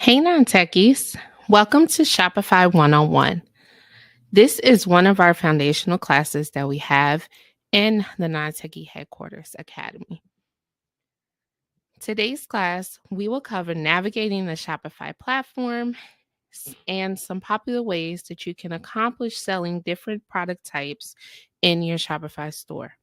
Hey, Non-Techies. Welcome to Shopify 101. This is one of our foundational classes that we have in the Non-Techie Headquarters Academy. Today's class, we will cover navigating the Shopify platform and some popular ways that you can accomplish selling different product types in your Shopify store.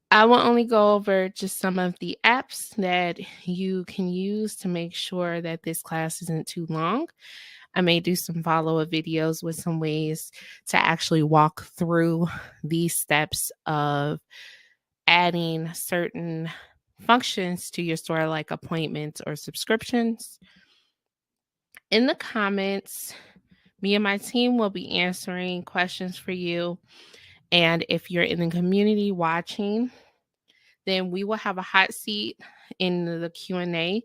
I will only go over just some of the apps that you can use to make sure that this class isn't too long. I may do some follow-up videos with some ways to actually walk through these steps of adding certain functions to your store, like appointments or subscriptions. In the comments, me and my team will be answering questions for you. And if you're in the community watching, then we will have a hot seat in the Q&A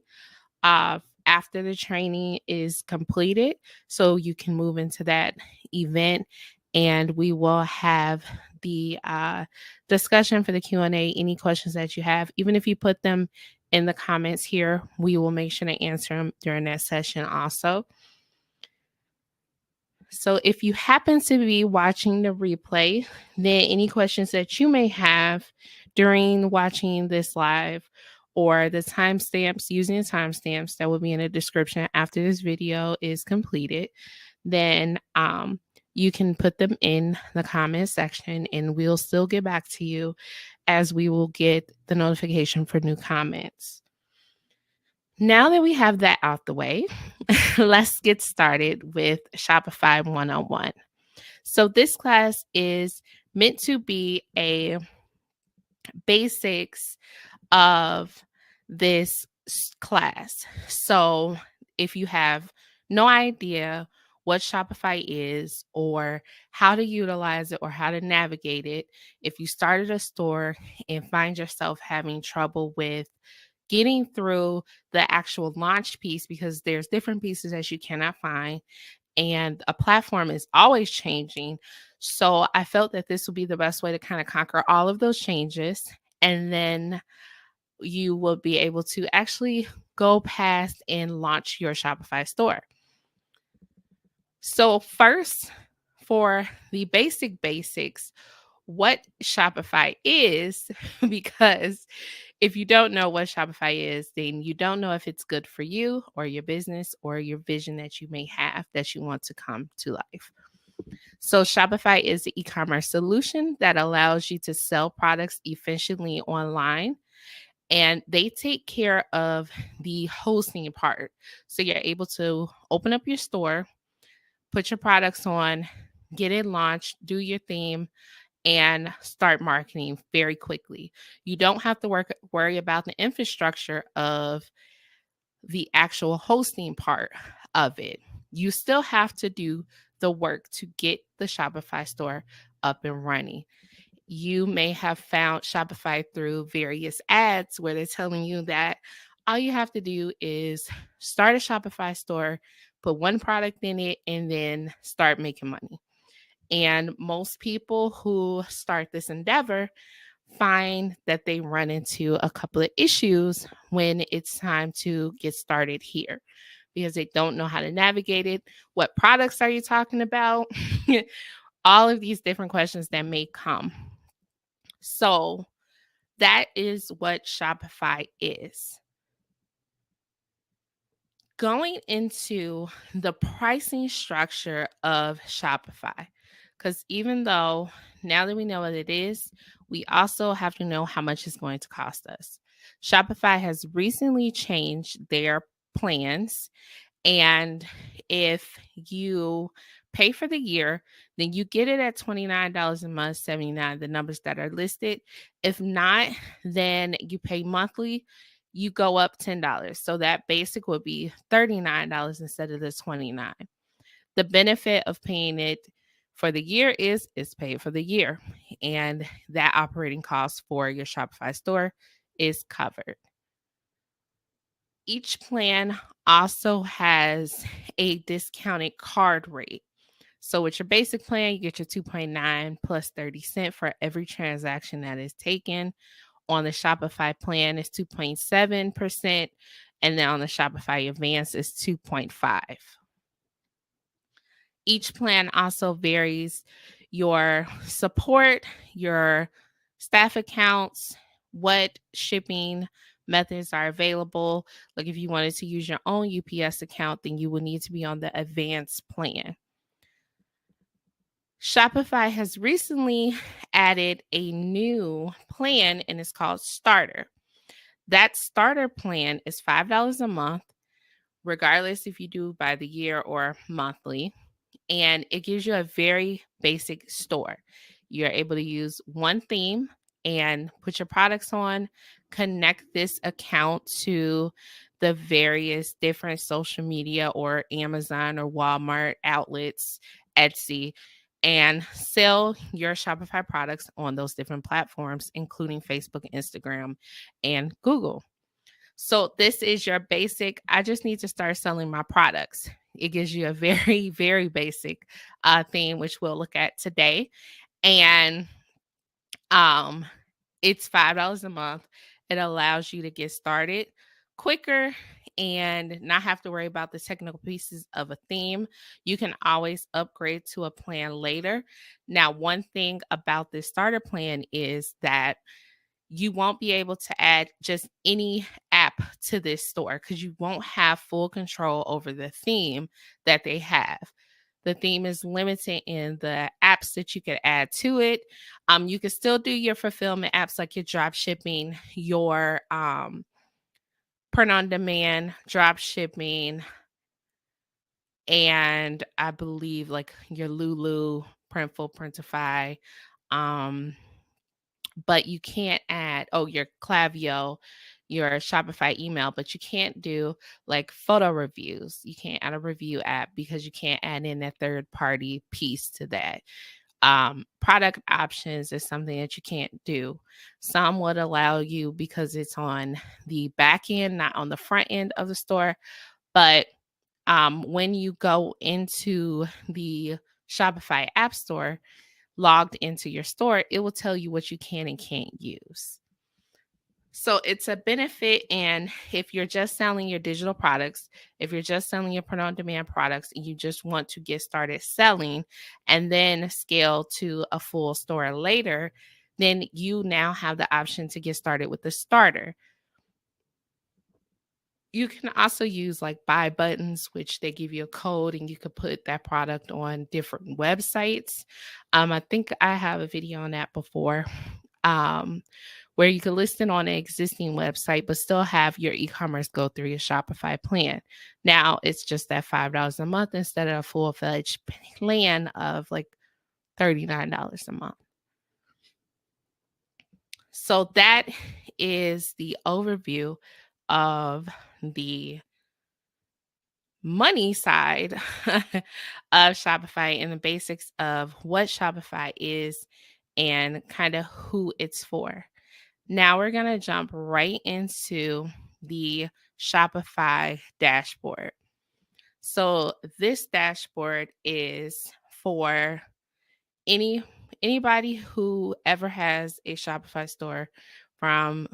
after the training is completed, so you can move into that event, and we will have the discussion for the Q&A. Any questions that you have, even if you put them in the comments here, we will make sure to answer them during that session also. So if you happen to be watching the replay, then any questions that you may have during watching this live, or the timestamps, using the timestamps that will be in the description after this video is completed, then you can put them in the comment section and we'll still get back to you as we will get the notification for new comments. Now that we have that out the way, let's get started with Shopify 101. So this class is meant to be a basics of this class. So if you have no idea what Shopify is or how to utilize it or how to navigate it, if you started a store and find yourself having trouble with getting through the actual launch piece, because there's different pieces that you cannot find and a platform is always changing. So I felt that this would be the best way to kind of conquer all of those changes, and then you will be able to actually go past and launch your Shopify store. So first, for the basics, what Shopify is, because if you don't know what Shopify is, then you don't know if it's good for you or your business or your vision that you may have that you want to come to life. So Shopify is the e-commerce solution that allows you to sell products efficiently online, and they take care of the hosting part. So you're able to open up your store, put your products on, get it launched, do your theme, and start marketing very quickly. You don't have to worry about the infrastructure of the actual hosting part of it. You still have to do the work to get the Shopify store up and running. You may have found Shopify through various ads where they're telling you that all you have to do is start a Shopify store, put one product in it, and then start making money. And most people who start this endeavor find that they run into a couple of issues when it's time to get started here, because they don't know how to navigate it. What products are you talking about? All of these different questions that may come. So that is what Shopify is. Going into the pricing structure of Shopify, because even though now that we know what it is, we also have to know how much it's going to cost us. Shopify has recently changed their plans, and if you pay for the year, then you get it at $29 a month, $79, the numbers that are listed. If not, then you pay monthly. You go up $10. So that basic would be $39 instead of the $29. The benefit of paying it for the year is it's paid for the year, and that operating cost for your Shopify store is covered. Each plan also has a discounted card rate. So with your basic plan, you get your 2.9 plus 30 cents for every transaction that is taken. On the Shopify plan, it's 2.7%, And then on the Shopify Advanced is 2.5. Each plan also varies your support, your staff accounts, what shipping methods are available. Like if you wanted to use your own UPS account, then you will need to be on the advanced plan. Shopify has recently added a new plan and it's called Starter. That starter plan is $5 a month, regardless if you do by the year or monthly. And it gives you a very basic store. You're able to use one theme and put your products on, connect this account to the various different social media or Amazon or Walmart outlets, Etsy, and sell your Shopify products on those different platforms, including Facebook, Instagram, and Google. So this is your basic, I just need to start selling my products. It gives you a very, very basic theme, which we'll look at today. And it's $5 a month. It allows you to get started quicker and not have to worry about the technical pieces of a theme. You can always upgrade to a plan later. Now, one thing about this starter plan is that you won't be able to add just any app to this store because you won't have full control over the theme that they have. The theme is limited in the apps that you can add to it. You can still do your fulfillment apps like your drop shipping, your print on demand, drop shipping, and I believe like your Lulu, Printful, Printify. But you can't add, your Klaviyo, your Shopify email, but you can't do like photo reviews. You can't add a review app because you can't add in that third party piece to that. Product options is something that you can't do. Some would allow you because it's on the back end, not on the front end of the store. But when you go into the Shopify App Store, logged into your store, it will tell you what you can and can't use. So it's a benefit. And if you're just selling your digital products, if you're just selling your print on demand products and you just want to get started selling and then scale to a full store later, then you now have the option to get started with the starter. You can also use like buy buttons, which they give you a code and you could put that product on different websites. I think I have a video on that before, where you can list it on an existing website, but still have your e-commerce go through your Shopify plan. Now it's just that $5 a month instead of a full-fledged plan of like $39 a month. So that is the overview of the money side of Shopify and the basics of what Shopify is and kind of who it's for. Now we're going to jump right into the Shopify dashboard. So this dashboard is for anybody who ever has a Shopify store from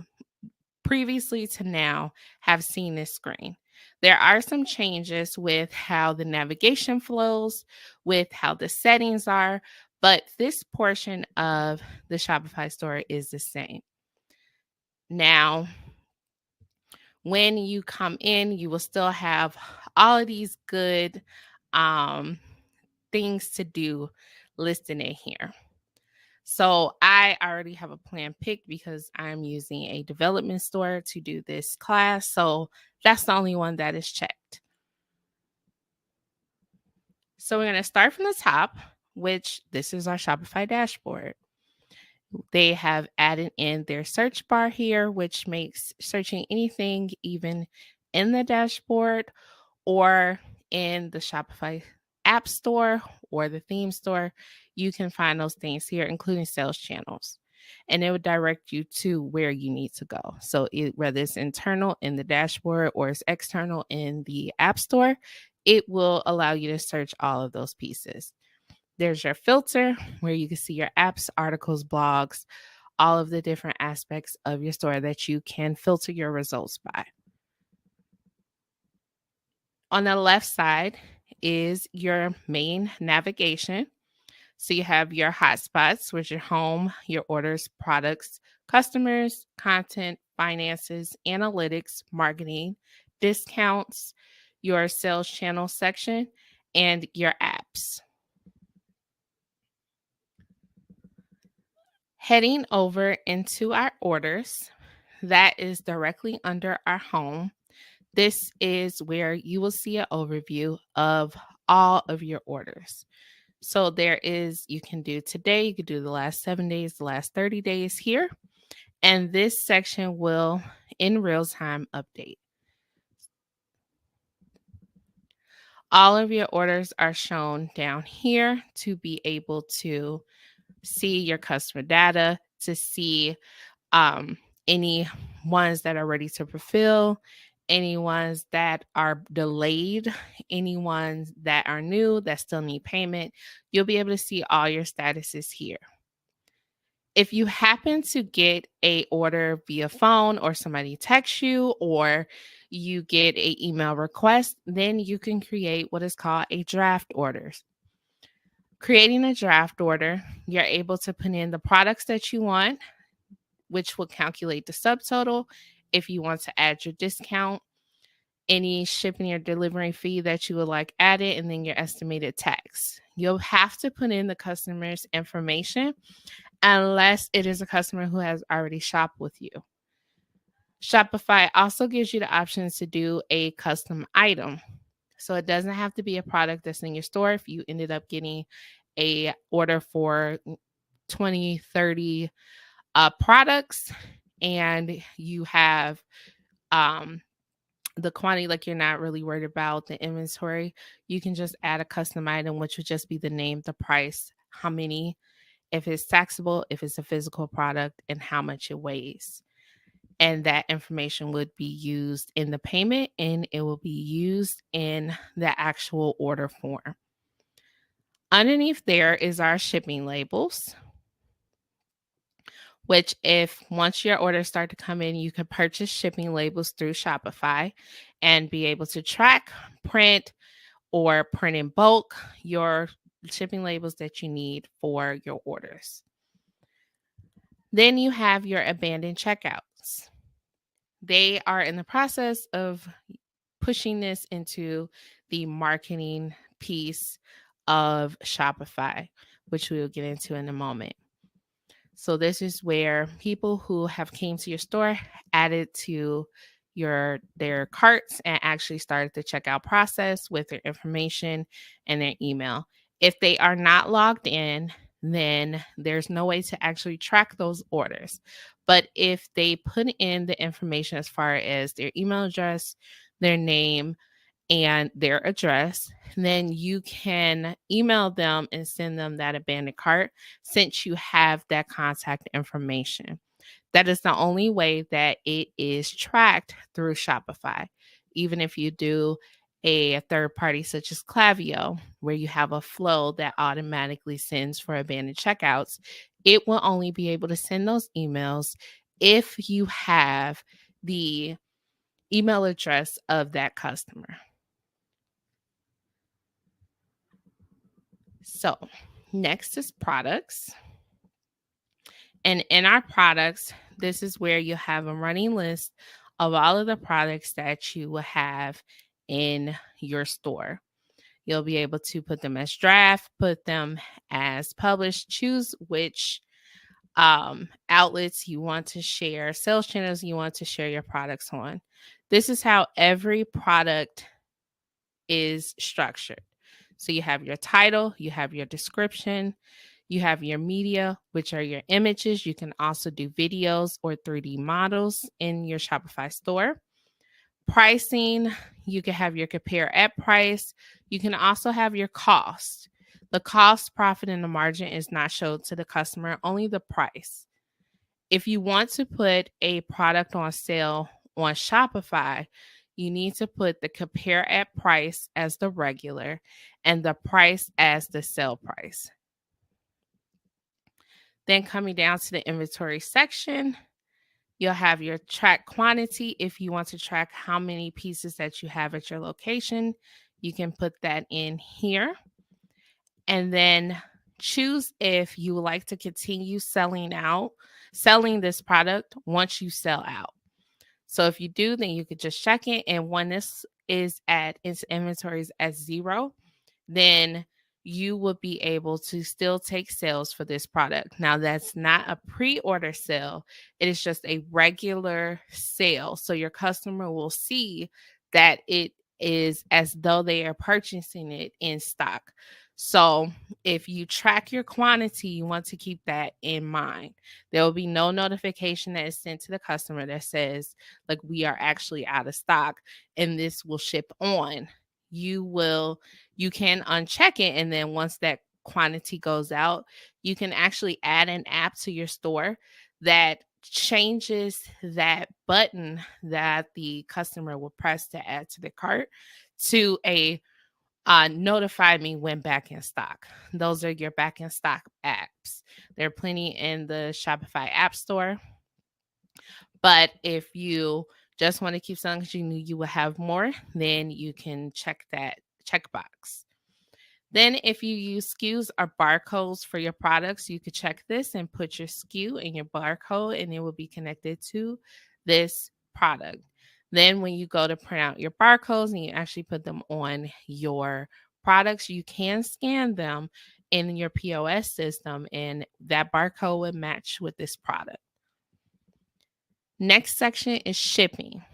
previously to now have seen this screen. There are some changes with how the navigation flows, with how the settings are, but this portion of the Shopify store is the same. Now, when you come in, you will still have all of these good things to do listed in here. So I already have a plan picked because I'm using a development store to do this class. So that's the only one that is checked. So we're going to start from the top, which this is our Shopify dashboard. They have added in their search bar here, which makes searching anything, even in the dashboard or in the Shopify App Store or the theme store, you can find those things here, including sales channels. And it would direct you to where you need to go. So whether it's internal in the dashboard or it's external in the App Store, it will allow you to search all of those pieces. There's your filter where you can see your apps, articles, blogs, all of the different aspects of your store that you can filter your results by. On the left side is your main navigation. So you have your hotspots, which are your home, your orders, products, customers, content, finances, analytics, marketing, discounts, your sales channel section, and your apps. Heading over into our orders, that is directly under our home. This is where you will see an overview of all of your orders. So you can do today, you could do the last 7 days, the last 30 days here. And this section will, in real time, update. All of your orders are shown down here to be able to see your customer data, to see any ones that are ready to fulfill, any ones that are delayed, any ones that are new that still need payment. You'll be able to see all your statuses here. If you happen to get a order via phone or somebody texts you or you get an email request, then you can create what is called a draft order. Creating a draft order, you're able to put in the products that you want, which will calculate the subtotal. If you want to add your discount, any shipping or delivery fee that you would like added, and then your estimated tax. You'll have to put in the customer's information unless it is a customer who has already shopped with you. Shopify also gives you the options to do a custom item. So it doesn't have to be a product that's in your store. If you ended up getting a order for 20, 30 products and you have the quantity, like you're not really worried about the inventory, you can just add a custom item, which would just be the name, the price, how many, if it's taxable, if it's a physical product, and how much it weighs. And that information would be used in the payment and it will be used in the actual order form. Underneath there is our shipping labels, which once your orders start to come in, you can purchase shipping labels through Shopify and be able to track, print, or print in bulk your shipping labels that you need for your orders. Then you have your abandoned checkouts. They are in the process of pushing this into the marketing piece of Shopify, which we will get into in a moment. So this is where people who have came to your store added to their carts and actually started the checkout process with their information and their email. If they are not logged in, then there's no way to actually track those orders. But if they put in the information as far as their email address, their name, and their address, then you can email them and send them that abandoned cart since you have that contact information. That is the only way that it is tracked through Shopify. Even if you do a third party such as Klaviyo, where you have a flow that automatically sends for abandoned checkouts, it will only be able to send those emails if you have the email address of that customer. So next is products. And in our products, this is where you have a running list of all of the products that you will have in your store. You'll be able to put them as draft, put them as published, choose which outlets you want to share, sales channels you want to share your products on. This is how every product is structured. So you have your title, you have your description, you have your media, which are your images. You can also do videos or 3D models in your Shopify store. Pricing, you can have your compare at price. You can also have your cost. The cost, profit, and the margin is not shown to the customer, only the price. If you want to put a product on sale on Shopify, you need to put the compare at price as the regular and the price as the sale price. Then coming down to the inventory section, You'll have your track quantity. If you want to track how many pieces that you have at your location, you can put that in here. And then choose if you would like to continue selling this product once you sell out. So if you do, then you could just check it. And when this is at its inventory is at 0, then you will be able to still take sales for this product. Now, that's not a pre-order sale. It is just a regular sale. So your customer will see that it is as though they are purchasing it in stock. So if you track your quantity, you want to keep that in mind. There will be no notification that is sent to the customer that says, like, we are actually out of stock and this will ship on. You can uncheck it, and then once that quantity goes out, you can actually add an app to your store that changes that button that the customer will press to add to the cart to a notify me when back in stock. Those are your back in stock apps. There are plenty in the Shopify App Store. But if you just want to keep selling because you knew you would have more, then you can check that checkbox. Then if you use SKUs or barcodes for your products, you could check this and put your SKU and your barcode, and it will be connected to this product. Then when you go to print out your barcodes and you actually put them on your products, you can scan them in your POS system, and that barcode would match with this product. Next section is shipping.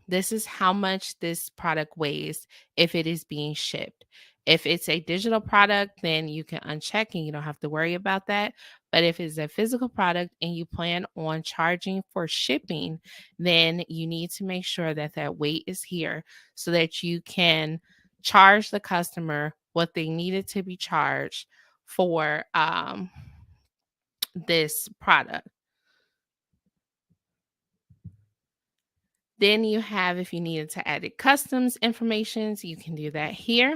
This is how much this product weighs if it is being shipped. If it's a digital product, then you can uncheck and you don't have to worry about that. But if it's a physical product and you plan on charging for shipping, then you need to make sure that that weight is here so that you can charge the customer what they needed to be charged for this product. Then you have, if you needed to add customs information, you can do that here.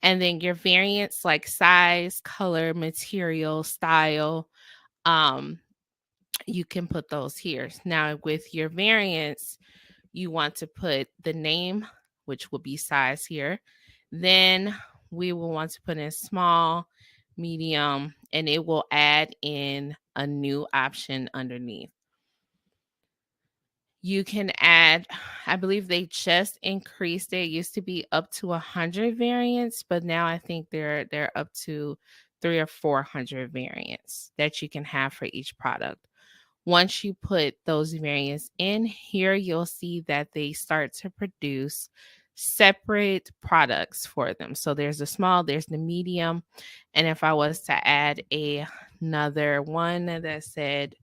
And then your variants like size, color, material, style, you can put those here. Now with your variants, you want to put the name, which will be size here. Then we will want to put in small, medium, and it will add in a new option underneath. You can add, I believe they just increased it. It used to be up to 100 variants, but now I think they're up to 300 or 400 variants that you can have for each product. Once you put those variants in here, you'll see that they start to produce separate products for them. So there's the small, there's the medium, and if I was to add another one that said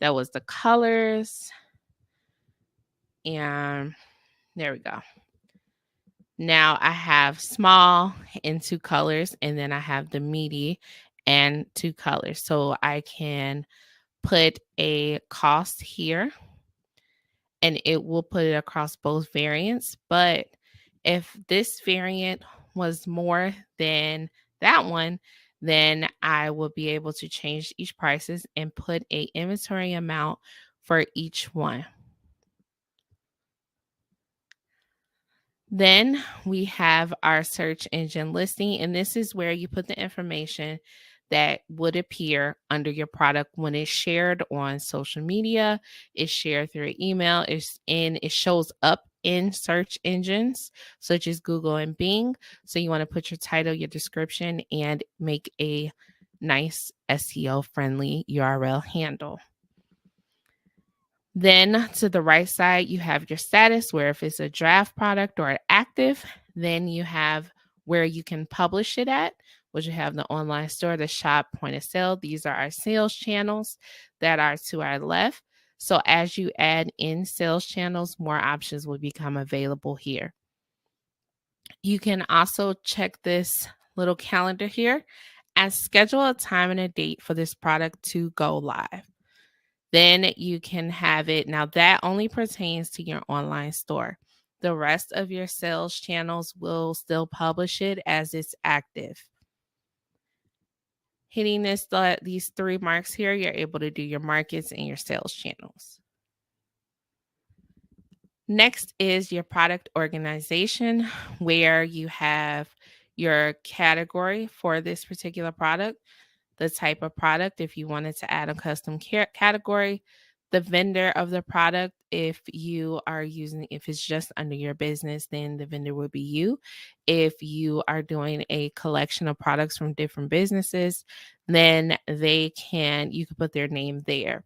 that was the colors, and there we go. Now I have small in 2 colors, and then I have the meaty and 2 colors. So I can put a cost here and it will put it across both variants. But if this variant was more than that one, then I will be able to change each prices and put a inventory amount for each one. Then we have our search engine listing, and this is where you put the information that would appear under your product when it's shared on social media, it's shared through email, it shows up in search engines such as Google and Bing. So you want to put your title, your description, and make a nice SEO friendly URL handle. Then to the right side, you have your status, where if it's a draft product or active, then you have where you can publish it at, which you have the online store, the shop, point of sale. These are our sales channels that are to our left. So as you add in sales channels, more options will become available here. You can also check this little calendar here and schedule a time and a date for this product to go live. Then you can have it. Now that only pertains to your online store. The rest of your sales channels will still publish it as it's active. Hitting these 3 marks here, you're able to do your markets and your sales channels. Next is your product organization, where you have your category for this particular product, the type of product if you wanted to add a custom category, the vendor of the product if you are using, if it's just under your business, then the vendor would be you. If you are doing a collection of products from different businesses, then you can put their name there.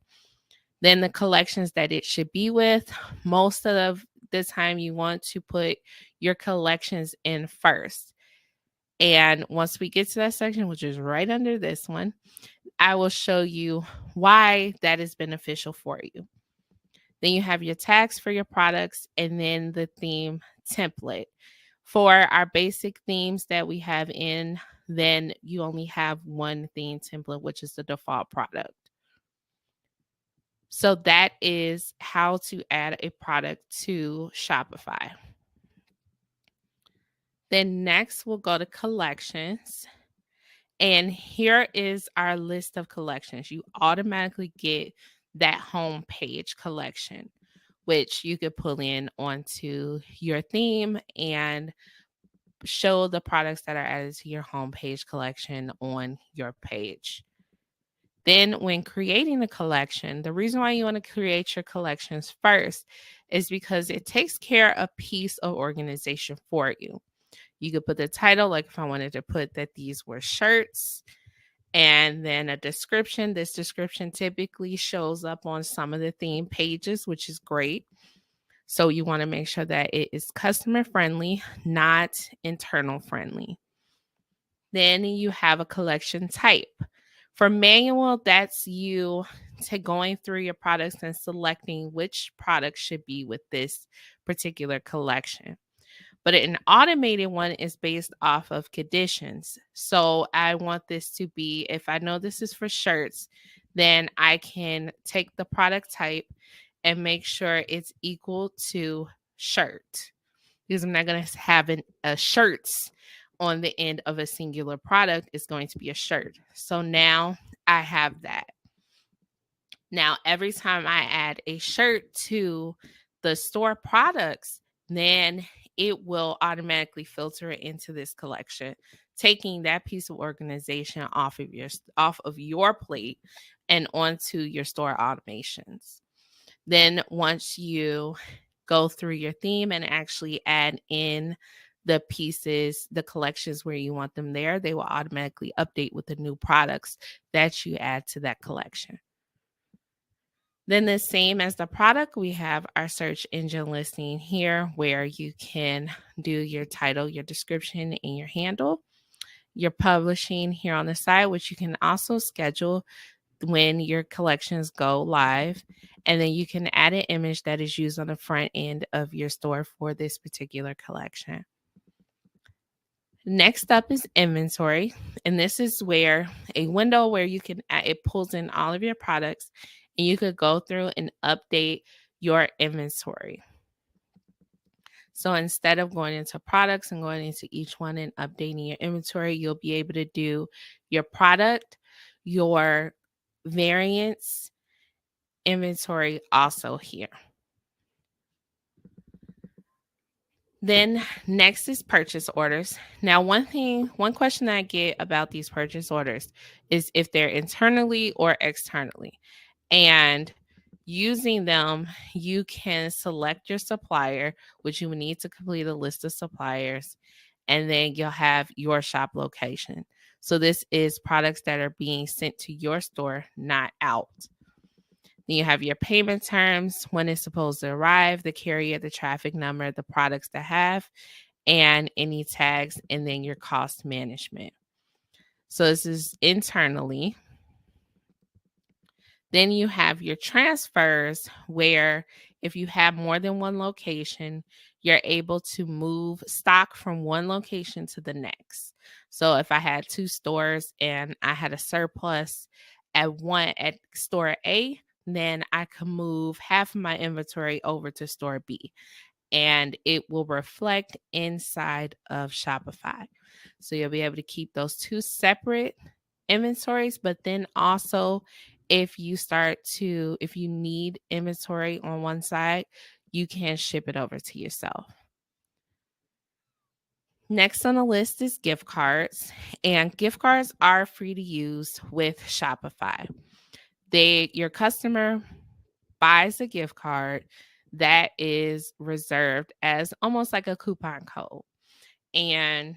Then the collections that it should be with, most of the time you want to put your collections in first. And once we get to that section, which is right under this one, I will show you why that is beneficial for you. Then you have your tags for your products and then the theme template. For our basic themes that we have in, then you only have one theme template, which is the default product. So that is how to add a product to Shopify. Then next we'll go to collections. And here is our list of collections. You automatically get that home page collection, which you could pull in onto your theme and show the products that are added to your home page collection on your page. Then when creating a collection, the reason why you want to create your collections first is because it takes care of a piece of organization for you. You could put the title, like if I wanted to put that these were shirts, and then a description. This description typically shows up on some of the theme pages, which is great. So you want to make sure that it is customer friendly, not internal friendly. Then you have a collection type. For manual, that's you going through your products and selecting which product should be with this particular collection. But an automated one is based off of conditions. So I want this to be, if I know this is for shirts, then I can take the product type and make sure it's equal to shirt. Because I'm not going to have a shirts on the end of a singular product. It's going to be a shirt. So now I have that. Now, every time I add a shirt to the store products, then it will automatically filter it into this collection, taking that piece of organization off of your plate and onto your store automations. Then once you go through your theme and actually add in the pieces, the collections where you want them there, they will automatically update with the new products that you add to that collection. Then the same as the product, we have our search engine listing here where you can do your title, your description, and your handle. Your publishing here on the side, which you can also schedule when your collections go live. And then you can add an image that is used on the front end of your store for this particular collection. Next up is inventory. And this is where a window where you can, it pulls in all of your products and you could go through and update your inventory. So instead of going into products and going into each one and updating your inventory, you'll be able to do your product, your variants, inventory also here. Then next is purchase orders. Now, one question that I get about these purchase orders is if they're internally or externally. And using them, you can select your supplier, which you will need to complete a list of suppliers, and then you'll have your shop location. So this is products that are being sent to your store, not out. Then you have your payment terms, when it's supposed to arrive, the carrier, the traffic number, the products to have, and any tags, and then your cost management. So this is internally. Then you have your transfers, where if you have more than one location, you're able to move stock from one location to the next. So if I had 2 stores and I had a surplus at store A, then I can move half of my inventory over to store B, and it will reflect inside of Shopify. So you'll be able to keep those 2 separate inventories, but then also if you need inventory on one side, you can ship it over to yourself. Next on the list is gift cards, and gift cards are free to use with Shopify. Your customer buys a gift card that is reserved as almost like a coupon code, and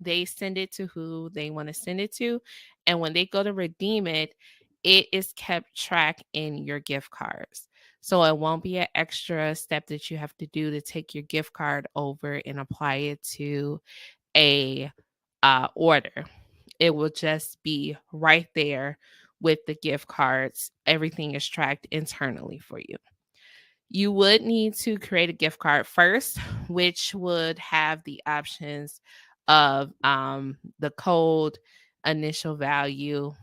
they send it to who they want to send it to. And when they go to redeem it, it is kept track in your gift cards. So it won't be an extra step that you have to do to take your gift card over and apply it to a order. It will just be right there with the gift cards. Everything is tracked internally for you. You would need to create a gift card first, which would have the options of the code, initial value.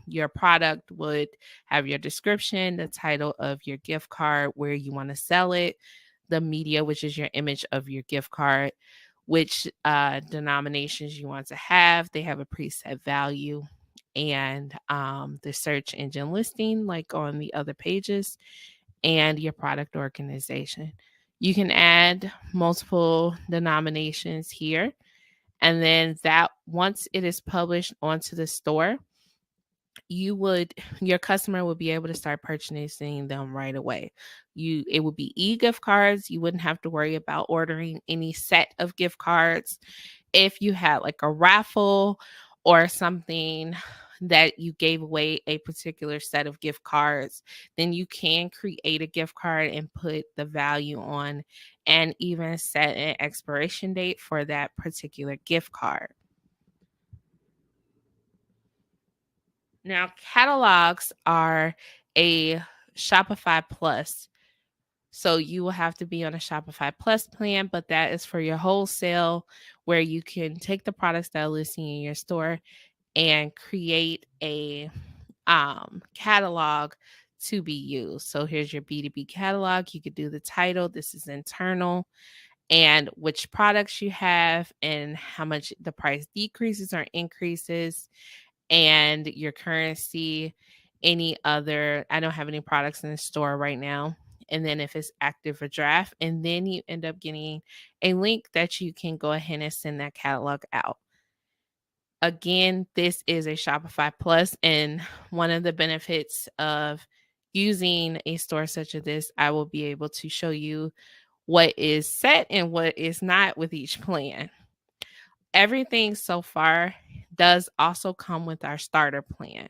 Your product would have your description, the title of your gift card, where you want to sell it, the media, which is your image of your gift card, which denominations you want to have. They have a preset value, and the search engine listing, like on the other pages, and your product organization. You can add multiple denominations here, and then that once it is published onto the store, your customer would be able to start purchasing them right away. It would be e-gift cards. You wouldn't have to worry about ordering any set of gift cards. If you had like a raffle or something that you gave away a particular set of gift cards, then you can create a gift card and put the value on and even set an expiration date for that particular gift card. Now, catalogs are a Shopify Plus. So you will have to be on a Shopify Plus plan, but that is for your wholesale, where you can take the products that are listed in your store and create a catalog to be used. So here's your B2B catalog. You could do the title. This is internal, and which products you have and how much the price decreases or increases, and your currency, any other. I don't have any products in the store right now. And then if it's active or draft, and then you end up getting a link that you can go ahead and send that catalog out. Again, this is a Shopify Plus, and one of the benefits of using a store such as this, I will be able to show you what is set and what is not with each plan. Everything so far does also come with our starter plan.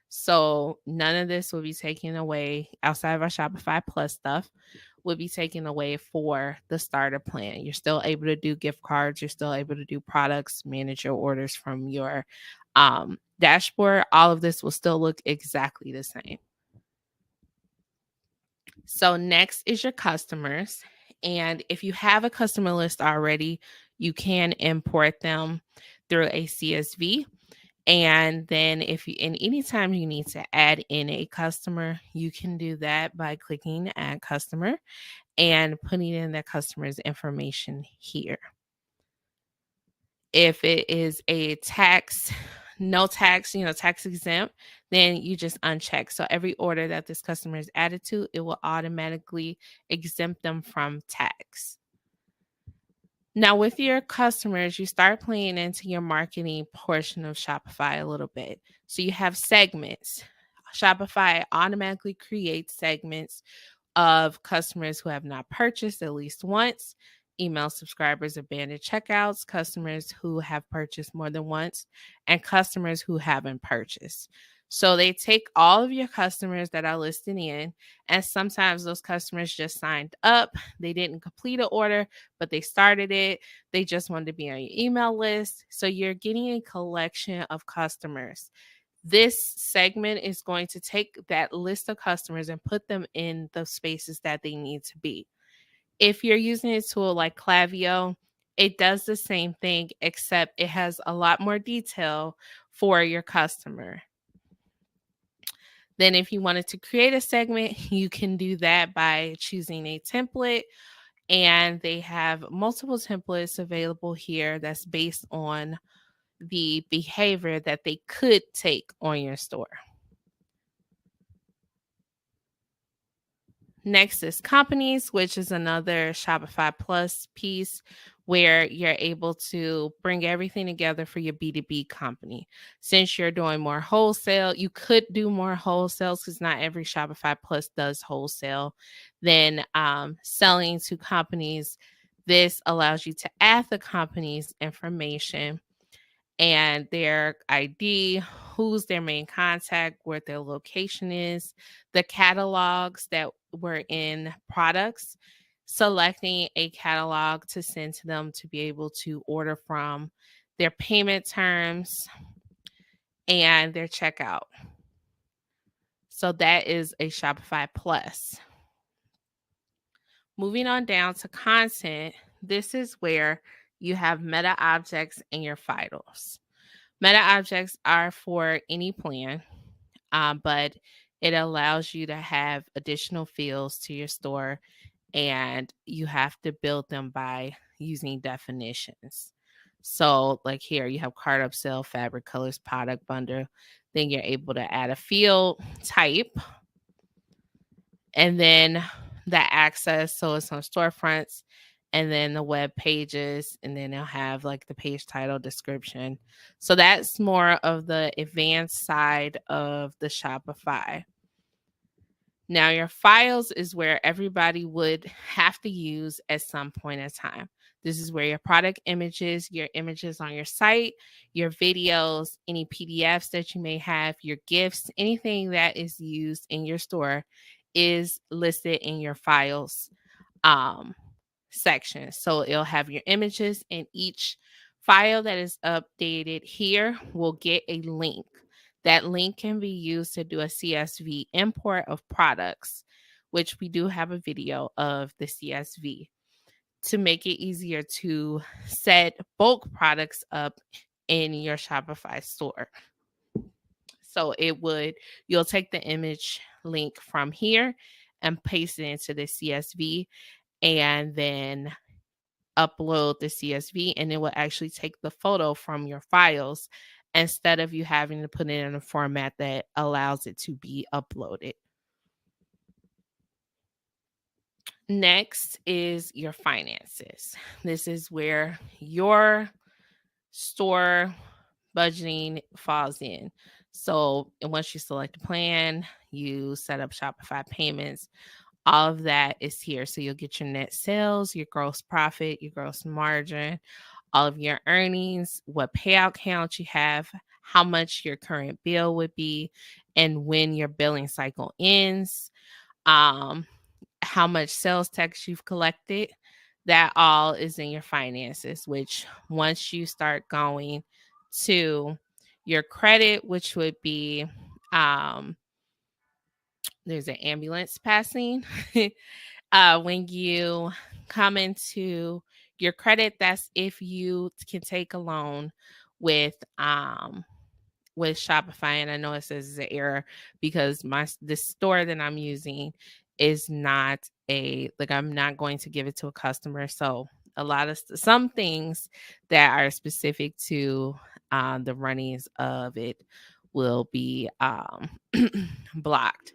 So none of this will be taken away outside of our Shopify Plus stuff will be taken away for the starter plan. You're still able to do gift cards. You're still able to do products, manage your orders from your dashboard. All of this will still look exactly the same. So next is your customers. And if you have a customer list already, you can import them through a CSV. And then anytime you need to add in a customer, you can do that by clicking add customer and putting in the customer's information here. If it is a no tax, tax exempt, then you just uncheck. So every order that this customer is added to, it will automatically exempt them from tax. Now, with your customers, you start playing into your marketing portion of Shopify a little bit. So you have segments. Shopify automatically creates segments of customers who have not purchased at least once, email subscribers, abandoned checkouts, customers who have purchased more than once, and customers who haven't purchased. So they take all of your customers that are listed in, and sometimes those customers just signed up. They didn't complete an order, but they started it. They just wanted to be on your email list. So you're getting a collection of customers. This segment is going to take that list of customers and put them in the spaces that they need to be. If you're using a tool like Klaviyo, it does the same thing, except it has a lot more detail for your customer. Then if you wanted to create a segment, you can do that by choosing a template, and they have multiple templates available here that's based on the behavior that they could take on your store. Next is companies, which is another Shopify Plus piece where you're able to bring everything together for your B2B company. Since you're doing more wholesale, you could do more wholesales because not every Shopify Plus does wholesale. Then selling to companies, this allows you to add the company's information and their ID, who's their main contact, where their location is, the catalogs that were in products, selecting a catalog to send to them to be able to order from, their payment terms, and their checkout. So that is a Shopify Plus. Moving on down to content, this is where you have meta objects and your files. Meta objects are for any plan, but it allows you to have additional fields to your store, and you have to build them by using definitions. So, like here, you have card upsell, fabric colors, product bundle. Then you're able to add a field type, and then the access. So it's on storefronts, and then the web pages, and then they'll have like the page title, description. So that's more of the advanced side of the Shopify. Now, your files is where everybody would have to use at some point in time. This is where your product images, your images on your site, your videos, any PDFs that you may have, your gifts, anything that is used in your store is listed in your files section. So it'll have your images, and each file that is updated here will get a link. That link can be used to do a CSV import of products, which we do have a video of the CSV to make it easier to set bulk products up in your Shopify store. So you'll take the image link from here and paste it into the CSV, and then upload the CSV, and it will actually take the photo from your files instead of you having to put it in a format that allows it to be uploaded. Next is your finances. This is where your store budgeting falls in. So once you select a plan, you set up Shopify payments, all of that is here. So you'll get your net sales, your gross profit, your gross margin, all of your earnings, what payout count you have, how much your current bill would be, and when your billing cycle ends, how much sales tax you've collected. That all is in your finances, which once you start going to your credit, which would be there's an ambulance passing. When you come into your credit, that's if you can take a loan with Shopify. And I know it says it's an error because the store that I'm using is not I'm not going to give it to a customer. So a lot of some things that are specific to the runnings of it will be blocked.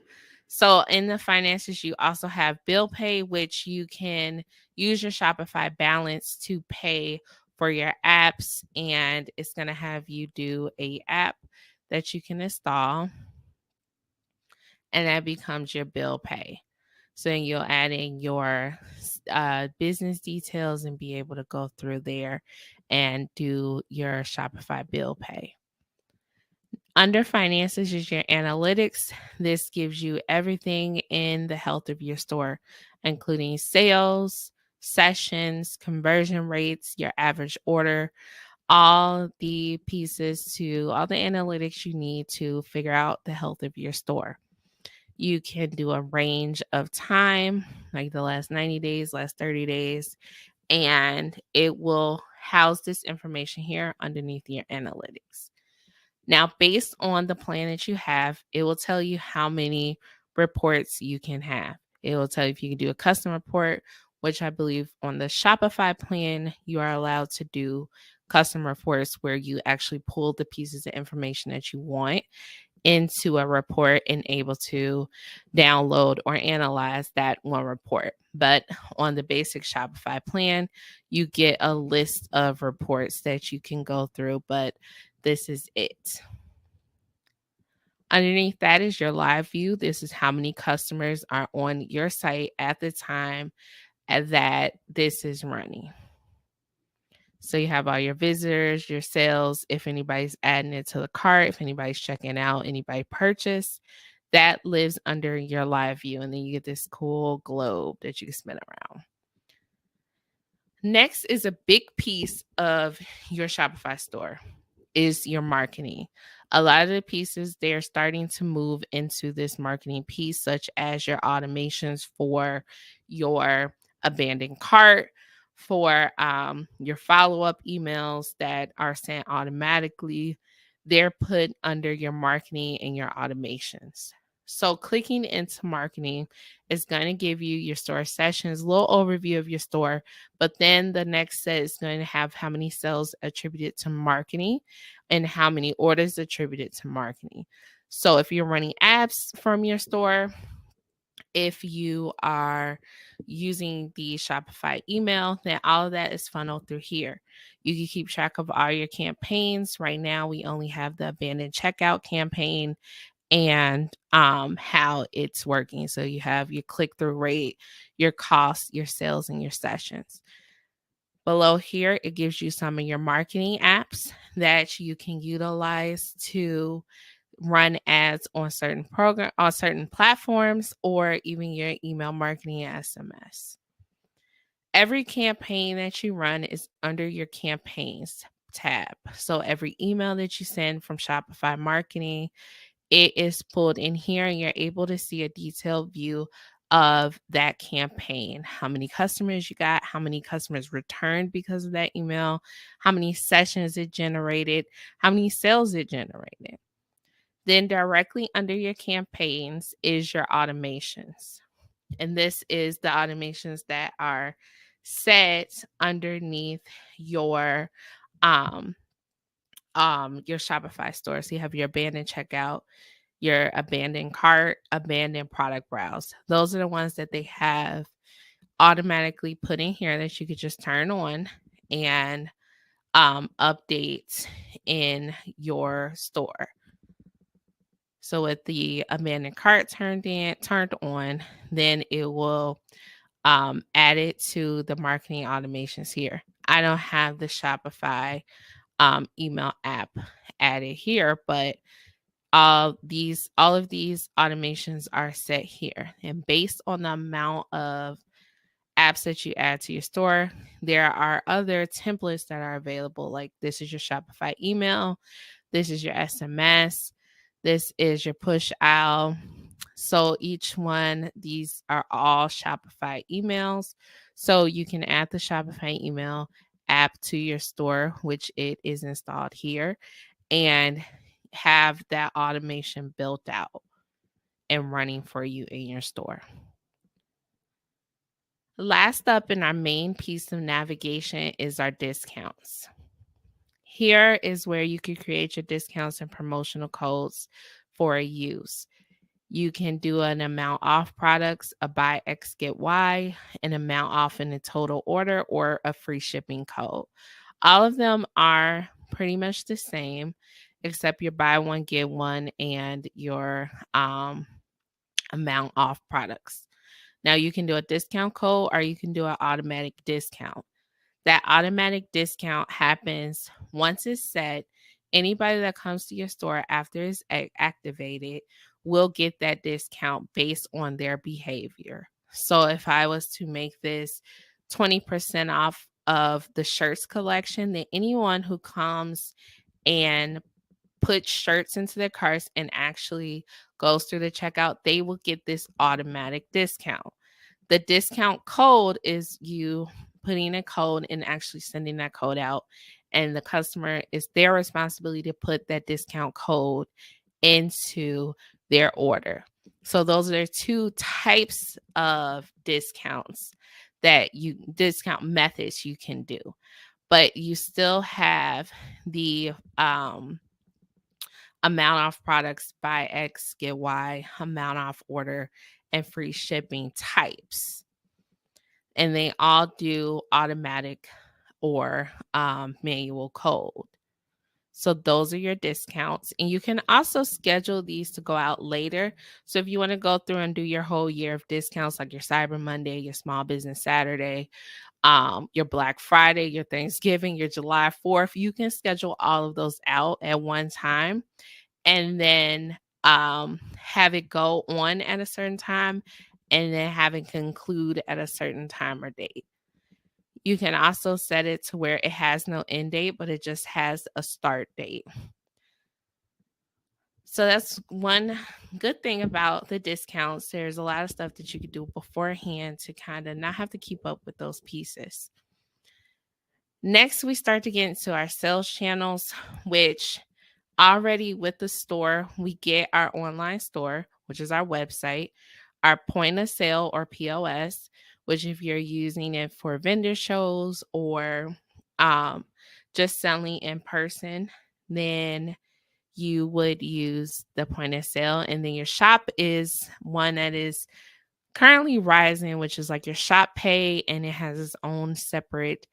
So in the finances, you also have bill pay, which you can use your Shopify balance to pay for your apps, and it's going to have you do a app that you can install, and that becomes your bill pay. So then you'll add in your business details and be able to go through there and do your Shopify bill pay. Under finances is your analytics. This gives you everything in the health of your store, including sales, sessions, conversion rates, your average order, all the pieces to all the analytics you need to figure out the health of your store. You can do a range of time, like the last 90 days, last 30 days, and it will house this information here underneath your analytics. Now, based on the plan that you have, it will tell you how many reports you can have. It will tell you if you can do a custom report, which I believe on the Shopify plan, you are allowed to do custom reports where you actually pull the pieces of information that you want into a report and able to download or analyze that one report. But on the basic Shopify plan, you get a list of reports that you can go through, but this is it. Underneath that is your live view. This is how many customers are on your site at the time that this is running. So you have all your visitors, your sales, if anybody's adding it to the cart, if anybody's checking out, anybody purchased, that lives under your live view. And then you get this cool globe that you can spin around. Next is a big piece of your Shopify store is your marketing. A lot of the pieces, they're starting to move into this marketing piece, such as your automations for your abandoned cart, for your follow-up emails that are sent automatically. They're put under your marketing and your automations. So clicking into marketing is going to give you your store sessions, a little overview of your store, but then the next set is going to have how many sales attributed to marketing and how many orders attributed to marketing. So if you're running apps from your store, if you are using the Shopify email, then all of that is funneled through here. You can keep track of all your campaigns. Right now, we only have the abandoned checkout campaign and how it's working. So you have your click-through rate, your costs, your sales, and your sessions. Below here, it gives you some of your marketing apps that you can utilize to run ads on certain platforms, or even your email marketing and SMS. Every campaign that you run is under your campaigns tab. So every email that you send from Shopify Marketing, it is pulled in here and you're able to see a detailed view of that campaign. How many customers you got, how many customers returned because of that email, how many sessions it generated, how many sales it generated. Then directly under your campaigns is your automations. And this is the automations that are set underneath your Shopify store. So you have your abandoned checkout, your abandoned cart, abandoned product browse. Those are the ones that they have automatically put in here that you could just turn on and update in your store. So with the abandoned cart turned on, then it will add it to the marketing automations here. I don't have the Shopify email app added here, but all of these automations are set here. And based on the amount of apps that you add to your store, there are other templates that are available. Like this is your Shopify email, this is your SMS, this is your push out. So each one, these are all Shopify emails. So you can add the Shopify email app to your store, which it is installed here, and have that automation built out and running for you in your store. Last up in our main piece of navigation is our discounts. Here is where you can create your discounts and promotional codes for use. You can do an amount off products, a buy X get Y, an amount off in a total order, or a free shipping code. All of them are pretty much the same, except your buy one get one and your amount off products. Now you can do a discount code or you can do an automatic discount. That automatic discount happens once it's set. Anybody that comes to your store after it's activated will get that discount based on their behavior. So if I was to make this 20% off of the shirts collection, then anyone who comes and puts shirts into their carts and actually goes through the checkout, they will get this automatic discount. The discount code is you putting a code and actually sending that code out, and the customer, is their responsibility to put that discount code into their order. So those are two types of discount methods you can do. But you still have the amount off products, buy X, get Y, amount off order, and free shipping types. And they all do automatic or manual code. So those are your discounts. And you can also schedule these to go out later. So if you want to go through and do your whole year of discounts, like your Cyber Monday, your Small Business Saturday, your Black Friday, your Thanksgiving, your July 4th, you can schedule all of those out at one time and then have it go on at a certain time and then have it conclude at a certain time or date. You can also set it to where it has no end date, but it just has a start date. So that's one good thing about the discounts. There's a lot of stuff that you could do beforehand to kind of not have to keep up with those pieces. Next, we start to get into our sales channels, which already with the store, we get our online store, which is our website, our point of sale or POS, which if you're using it for vendor shows or just selling in person, then you would use the point of sale. And then your shop is one that is currently rising, which is like your shop pay, and it has its own separate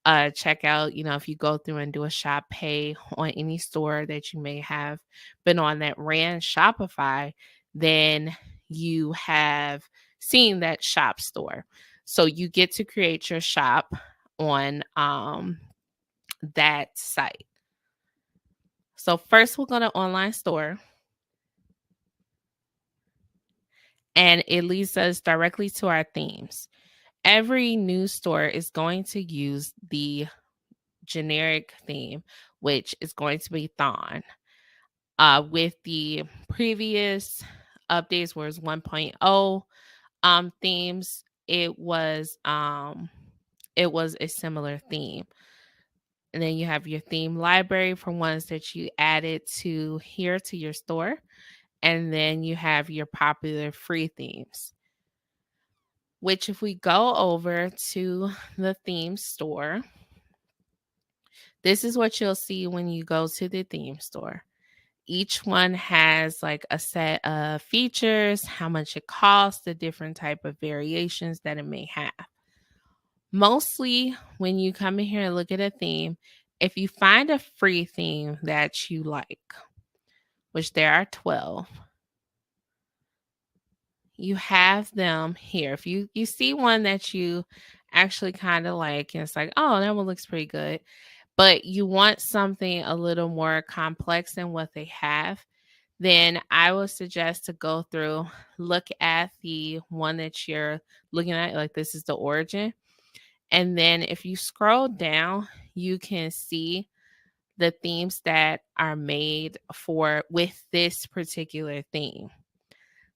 checkout. You know, if you go through and do a shop pay on any store that you may have been on that ran Shopify, then you have seen that shop store. So you get to create your shop on that site. So first we'll go to online store. And it leads us directly to our themes. Every new store is going to use the generic theme, which is going to be Thon. With the previous updates, where it's 1.0 themes, it was a similar theme. And then you have your theme library for ones that you added to here to your store. And then you have your popular free themes, which if we go over to the theme store, this is what you'll see when you go to the theme store. Each one has like a set of features, how much it costs, the different type of variations that it may have. Mostly when you come in here and look at a theme, if you find a free theme that you like, which there are 12, you have them here. If you see one that you actually kind of like, and it's like, oh, that one looks pretty good, but you want something a little more complex than what they have, then I would suggest to go through, look at the one that you're looking at, like this is the origin. And then if you scroll down, you can see the themes that are made with this particular theme.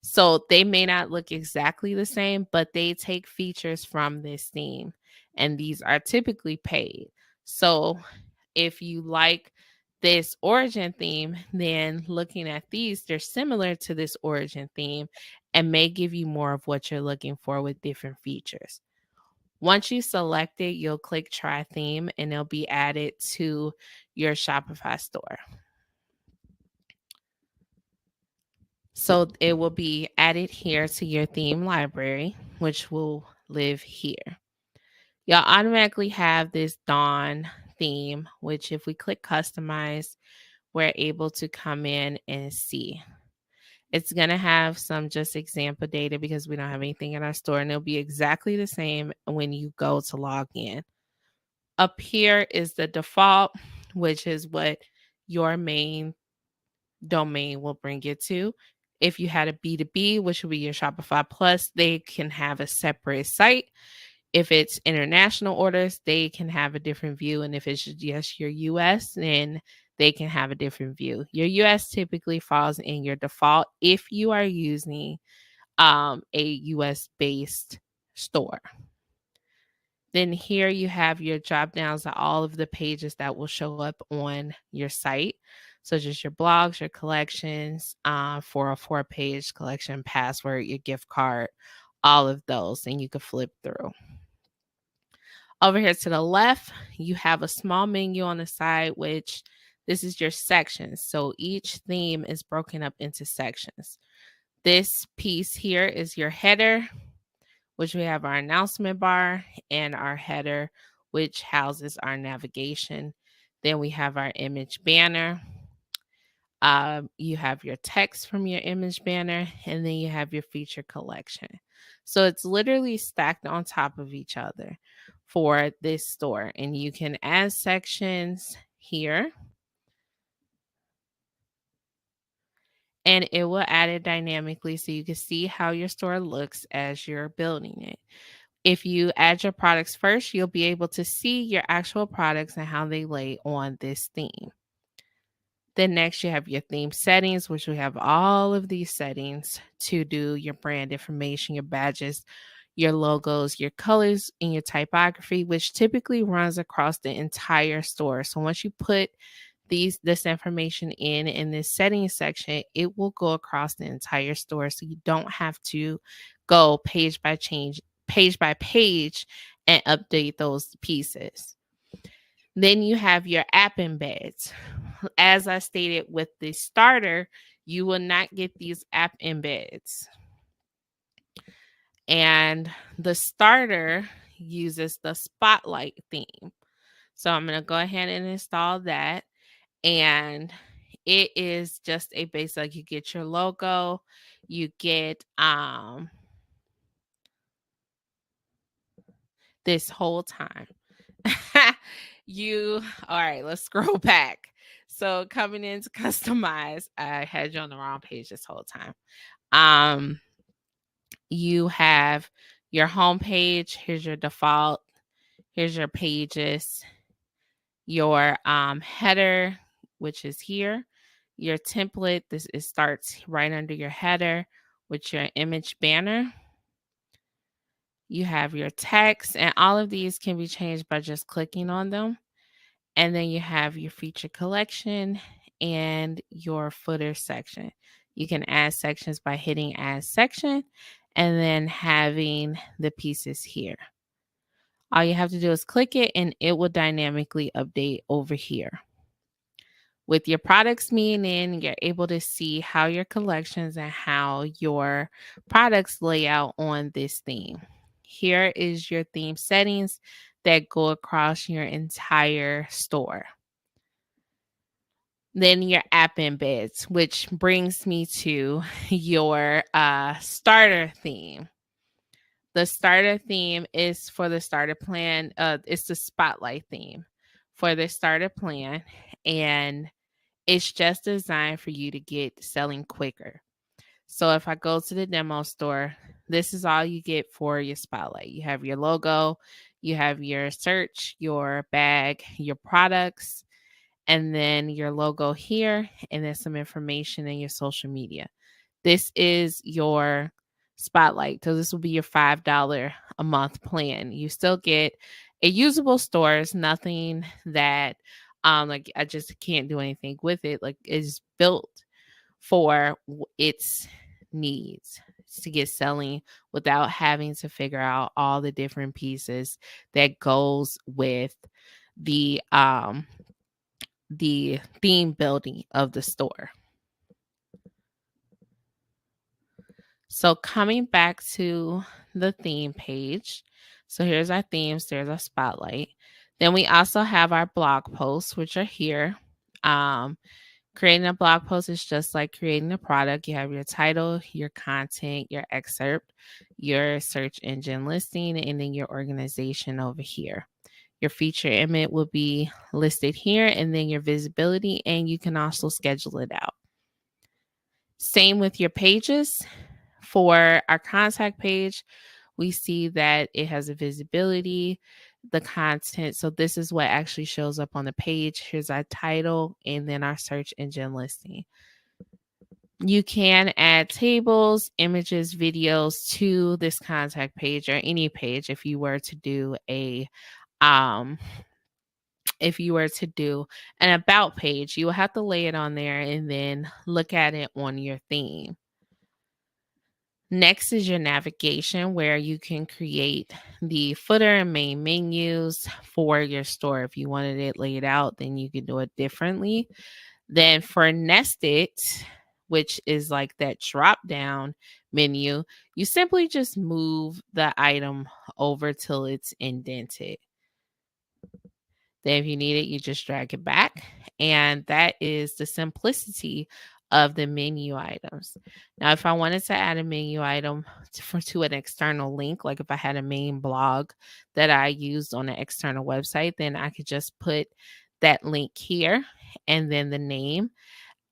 So they may not look exactly the same, but they take features from this theme, and these are typically paid. So if you like this origin theme, then looking at these, they're similar to this origin theme and may give you more of what you're looking for with different features. Once you select it, you'll click try theme and it'll be added to your Shopify store. So it will be added here to your theme library, which will live here. You'll automatically have this Dawn theme, which if we click customize, we're able to come in and see. It's going to have some just example data because we don't have anything in our store, and it'll be exactly the same when you go to log in. Up here is the default, which is what your main domain will bring it to. If you had a B2B, which would be your Shopify Plus, they can have a separate site. If it's international orders, they can have a different view. And if it's just your US, then they can have a different view. Your US typically falls in your default if you are using a US-based store. Then here you have your drop downs of all of the pages that will show up on your site, such as your blogs, your collections, 404 page collection, password, your gift card, all of those, and you can flip through. Over here to the left, you have a small menu on the side, which This is your sections. So each theme is broken up into sections. This piece here is your header, which we have our announcement bar, and our header, which houses our navigation. Then we have our image banner. You have your text from your image banner, and then you have your feature collection. So it's literally stacked on top of each other for this store. And you can add sections here, and it will add it dynamically so you can see how your store looks as you're building it. If you add your products first, you'll be able to see your actual products and how they lay on this theme. Then next you have your theme settings, which we have all of these settings to do your brand information, your badges, your logos, your colors, and your typography, which typically runs across the entire store. So once you put this information in this settings section, it will go across the entire store. So you don't have to go page by page and update those pieces. Then you have your app embeds. As I stated with the starter, you will not get these app embeds. And the starter uses the Spotlight theme. So I'm going to go ahead and install that. And it is just a base, like you get your logo, you get this whole time. All right, let's scroll back. So coming in to customize, I had you on the wrong page this whole time. You have your home page. Here's your default. Here's your pages. Your header, which is here. Your template, it starts right under your header with your image banner. You have your text, and all of these can be changed by just clicking on them. And then you have your feature collection and your footer section. You can add sections by hitting add section and then having the pieces here. All you have to do is click it and it will dynamically update over here. With your products being in, you're able to see how your collections and how your products lay out on this theme. Here is your theme settings that go across your entire store. Then your app embeds, which brings me to your starter theme. The starter theme is for the starter plan. It's the Spotlight theme for the starter plan. And it's just designed for you to get selling quicker. So if I go to the demo store, this is all you get for your Spotlight. You have your logo, you have your search, your bag, your products, and then your logo here, and then some information in your social media. This is your Spotlight. So this will be your $5 a month plan. You still get a usable store. It's nothing that like I just can't do anything with it. Like it's built for its needs to get selling without having to figure out all the different pieces that goes with the theme building of the store. So coming back to the theme page. So here's our themes. There's our Spotlight. Then we also have our blog posts, which are here. Creating a blog post is just like creating a product. You have your title, your content, your excerpt, your search engine listing, and then your organization over here. Your feature image will be listed here, and then your visibility, and you can also schedule it out. Same with your pages. For our contact page, we see that it has a visibility, the content. So this is what actually shows up on the page. Here's our title and then our search engine listing. You can add tables, images, videos to this contact page or any page if you were to do an about page. You will have to lay it on there and then look at it on your theme. Next is your navigation, where you can create the footer and main menus for your store. If you wanted it laid out, then you can do it differently. Then for nested, which is like that drop down menu, you simply just move the item over till it's indented. Then if you need it, you just drag it back. And that is the simplicity of the menu items. Now, if I wanted to add a menu item to an external link, like if I had a main blog that I used on an external website, then I could just put that link here and then the name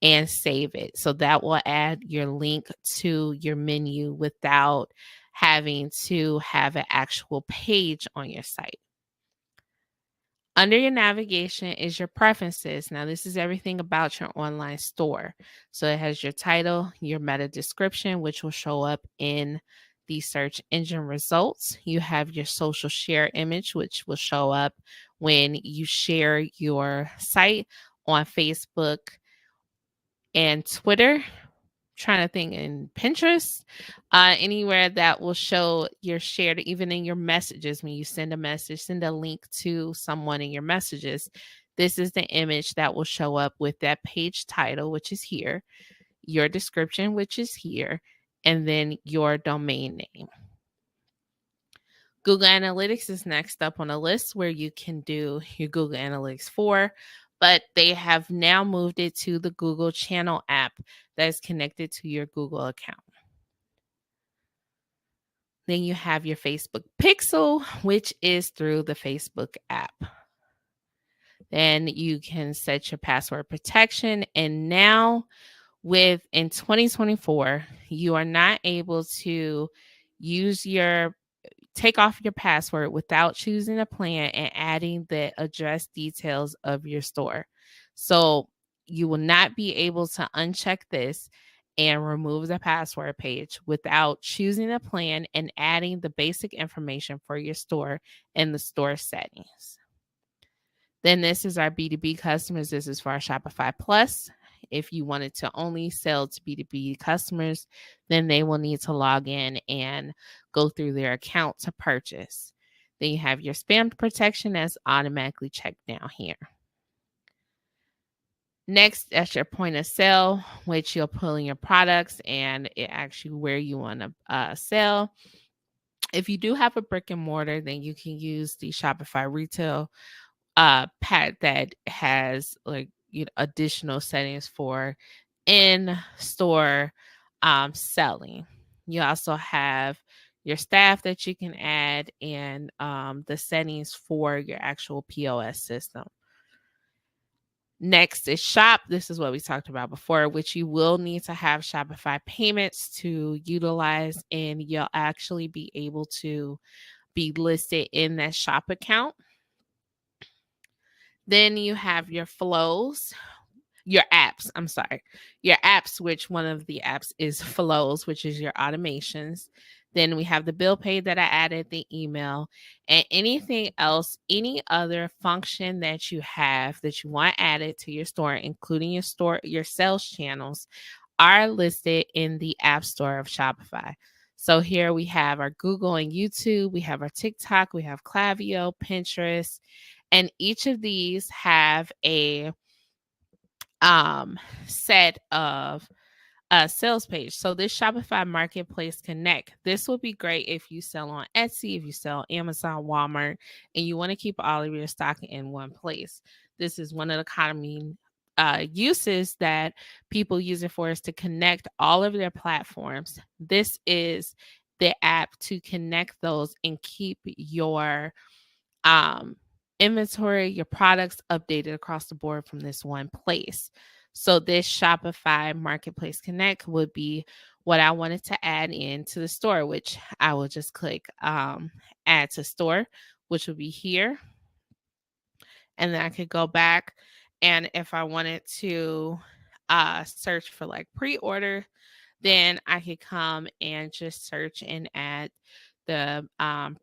and save it. So that will add your link to your menu without having to have an actual page on your site. Under your navigation is your preferences. Now, this is everything about your online store. So it has your title, your meta description, which will show up in the search engine results. You have your social share image, which will show up when you share your site on Facebook and Twitter. Trying to think, in Pinterest, anywhere that will show your shared, even in your messages. When you send a message, send a link to someone in your messages, this is the image that will show up with that page title, which is here, your description, which is here, and then your domain name. Google Analytics is next up on the list, where you can do your Google Analytics for, but they have now moved it to the Google Channel app that is connected to your Google account. Then you have your Facebook Pixel, which is through the Facebook app. Then you can set your password protection. And now in 2024, you are not able to take off your password without choosing a plan and adding the address details of your store. So you will not be able to uncheck this and remove the password page without choosing a plan and adding the basic information for your store in the store settings. Then this is our B2B customers. This is for our Shopify Plus. If you wanted to only sell to B2B customers, then they will need to log in and go through their account to purchase. Then you have your spam protection that's automatically checked down here. Next, that's your point of sale, which you'll pull in your products and it asks you where you want to sell. If you do have a brick and mortar, then you can use the Shopify retail pad that has additional settings for in-store selling. You also have your staff that you can add and the settings for your actual POS system. Next is shop. This is what we talked about before, which you will need to have Shopify payments to utilize, and you'll actually be able to be listed in that shop account. Then you have your flows, your apps, which one of the apps is flows, which is your automations. Then we have the bill pay that I added, the email, and anything else, any other function that you have that you want added to your store, including your sales channels, are listed in the App Store of Shopify. So here we have our Google and YouTube, we have our TikTok, we have Klaviyo, Pinterest, and each of these have a set of a sales page. So this Shopify Marketplace Connect, this will be great if you sell on Etsy, if you sell on Amazon, Walmart, and you want to keep all of your stock in one place. This is one of the common uses that people use it for, is to connect all of their platforms. This is the app to connect those and keep your inventory, your products updated across the board from this one place. So this Shopify Marketplace Connect would be what I wanted to add into the store, which I will just click add to store, which will be here. And then I could go back, and if I wanted to search for like pre-order, then I could come and just search and add the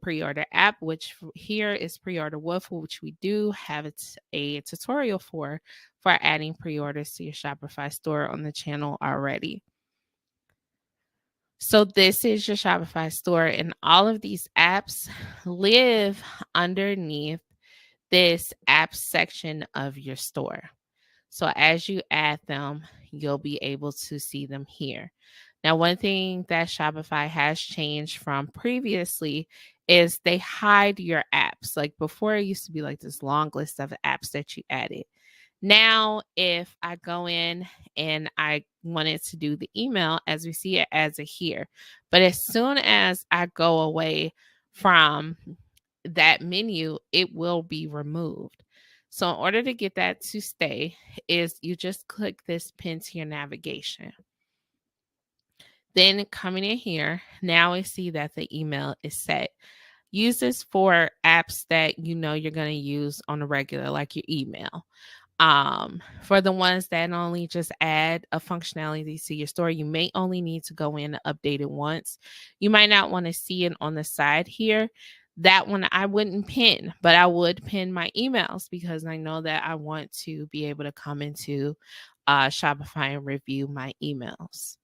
pre-order app, which here is Pre-Order Wolf, which we do have a tutorial for adding pre-orders to your Shopify store on the channel already. So this is your Shopify store, and all of these apps live underneath this app section of your store. So as you add them, you'll be able to see them here. Now, one thing that Shopify has changed from previously is they hide your apps. Like before, it used to be like this long list of apps that you added. Now, if I go in and I wanted to do the email, as we see it as a here, but as soon as I go away from that menu, it will be removed. So in order to get that to stay is you just click this pin to your navigation. Then coming in here, now we see that the email is set. Use this for apps that you know you're going to use on a regular, like your email. For the ones that only just add a functionality to your store, you may only need to go in and update it once. You might not want to see it on the side here. That one I wouldn't pin, but I would pin my emails because I know that I want to be able to come into Shopify and review my emails.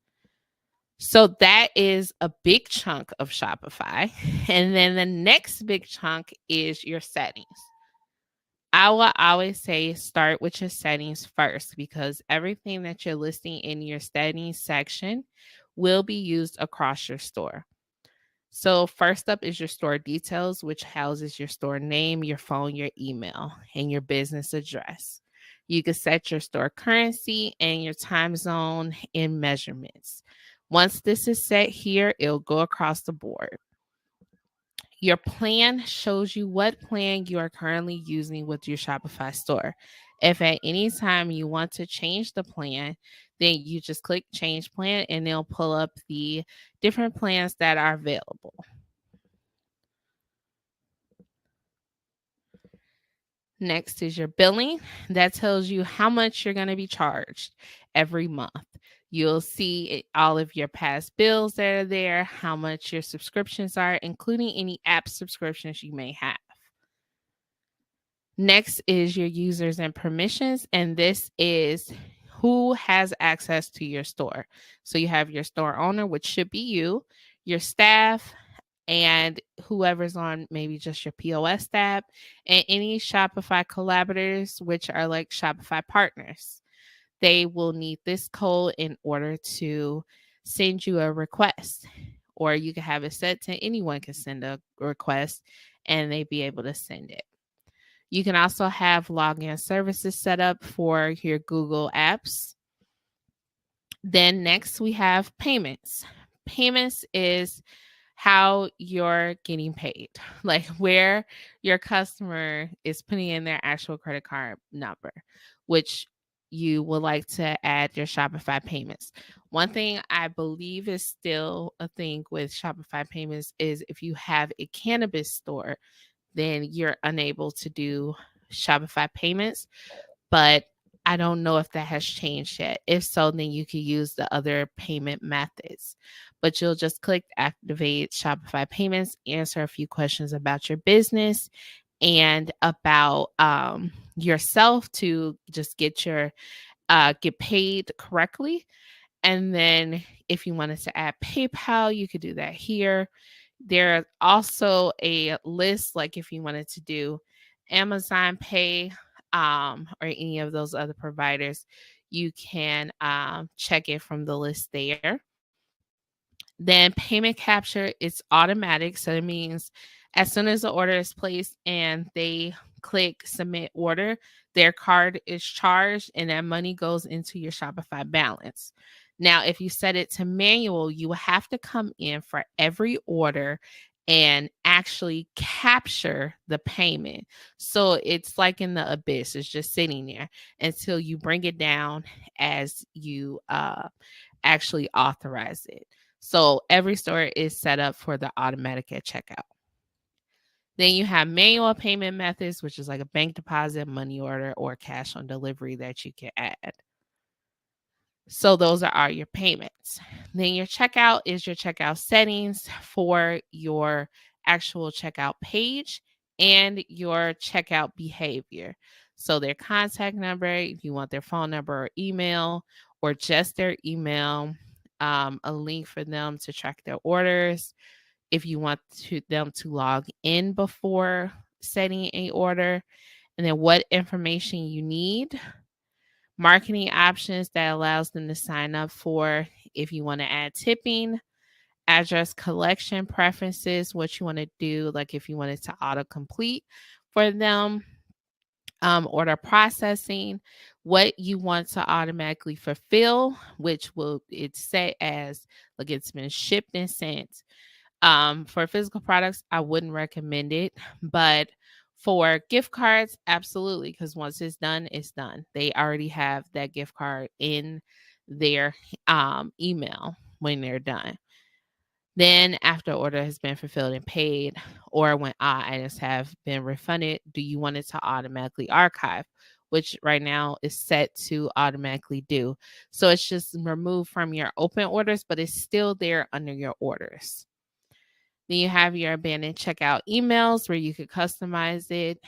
So that is a big chunk of Shopify. And then the next big chunk is your settings. I will always say start with your settings first because everything that you're listing in your settings section will be used across your store. So first up is your store details, which houses your store name, your phone, your email, and your business address. You can set your store currency and your time zone and measurements. Once this is set here, it'll go across the board. Your plan shows you what plan you are currently using with your Shopify store. If at any time you want to change the plan, then you just click change plan and they'll pull up the different plans that are available. Next is your billing. That tells you how much you're going to be charged every month. You'll see all of your past bills that are there, how much your subscriptions are, including any app subscriptions you may have. Next is your users and permissions, and this is who has access to your store. So you have your store owner, which should be you, your staff, and whoever's on maybe just your POS tab, and any Shopify collaborators, which are like Shopify partners. They will need this code in order to send you a request, or you can have it set to anyone can send a request and they be able to send it. You can also have login services set up for your Google apps. Then next we have payments. Payments is how you're getting paid, like where your customer is putting in their actual credit card number, which you would like to add your Shopify payments. One thing I believe is still a thing with Shopify payments is if you have a cannabis store, then you're unable to do Shopify payments. But I don't know if that has changed yet. If so, then you can use the other payment methods. But you'll just click activate Shopify payments, answer a few questions about your business and about yourself to just get your get paid correctly. And then if you wanted to add PayPal, you could do that here. There's also a list, like if you wanted to do Amazon Pay or any of those other providers, you can check it from the list there. Then payment capture is automatic. So it means as soon as the order is placed and they click submit order, their card is charged and that money goes into your Shopify balance. Now, if you set it to manual, you will have to come in for every order and actually capture the payment. So it's like in the abyss, it's just sitting there until you bring it down as you actually authorize it. So every store is set up for the automatic at checkout. Then you have manual payment methods, which is like a bank deposit, money order, or cash on delivery that you can add. So those are your payments. Then your checkout is your checkout settings for your actual checkout page and your checkout behavior. So their contact number, if you want their phone number or email, or just their email, a link for them to track their orders. If you want them to log in before setting a order, and then what information you need, marketing options that allows them to sign up for if you want to add tipping, address collection preferences, what you want to do, like if you wanted to autocomplete for them, order processing, what you want to automatically fulfill, which will it say as like it's been shipped and sent. For physical products, I wouldn't recommend it, but for gift cards, absolutely, because once it's done, it's done. They already have that gift card in their email when they're done. Then, after order has been fulfilled and paid, or when all items have been refunded, do you want it to automatically archive, which right now is set to automatically do. So it's just removed from your open orders, but it's still there under your orders. Then you have your abandoned checkout emails where you could customize it,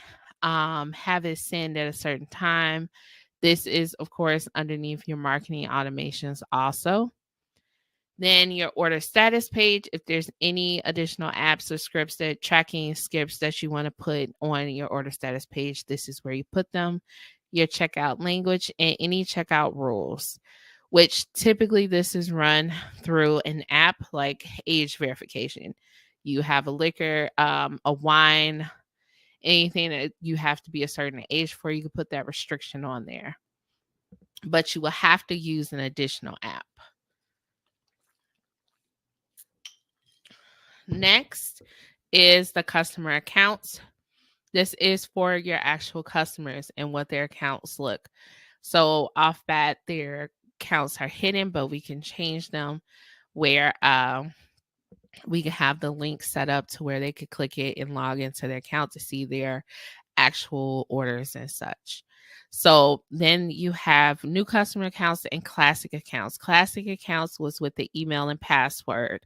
have it send at a certain time. This is, of course, underneath your marketing automations also. Then your order status page, if there's any additional apps or scripts that tracking scripts that you want to put on your order status page, this is where you put them. Your checkout language and any checkout rules, which typically this is run through an app like age verification. You have a liquor, a wine, anything that you have to be a certain age for, you can put that restriction on there. But you will have to use an additional app. Next is the customer accounts. This is for your actual customers and what their accounts look. So off bat, their accounts are hidden, but we can change them where we can have the link set up to where they could click it and log into their account to see their actual orders and such. So then you have new customer accounts and classic accounts. Classic accounts was with the email and password,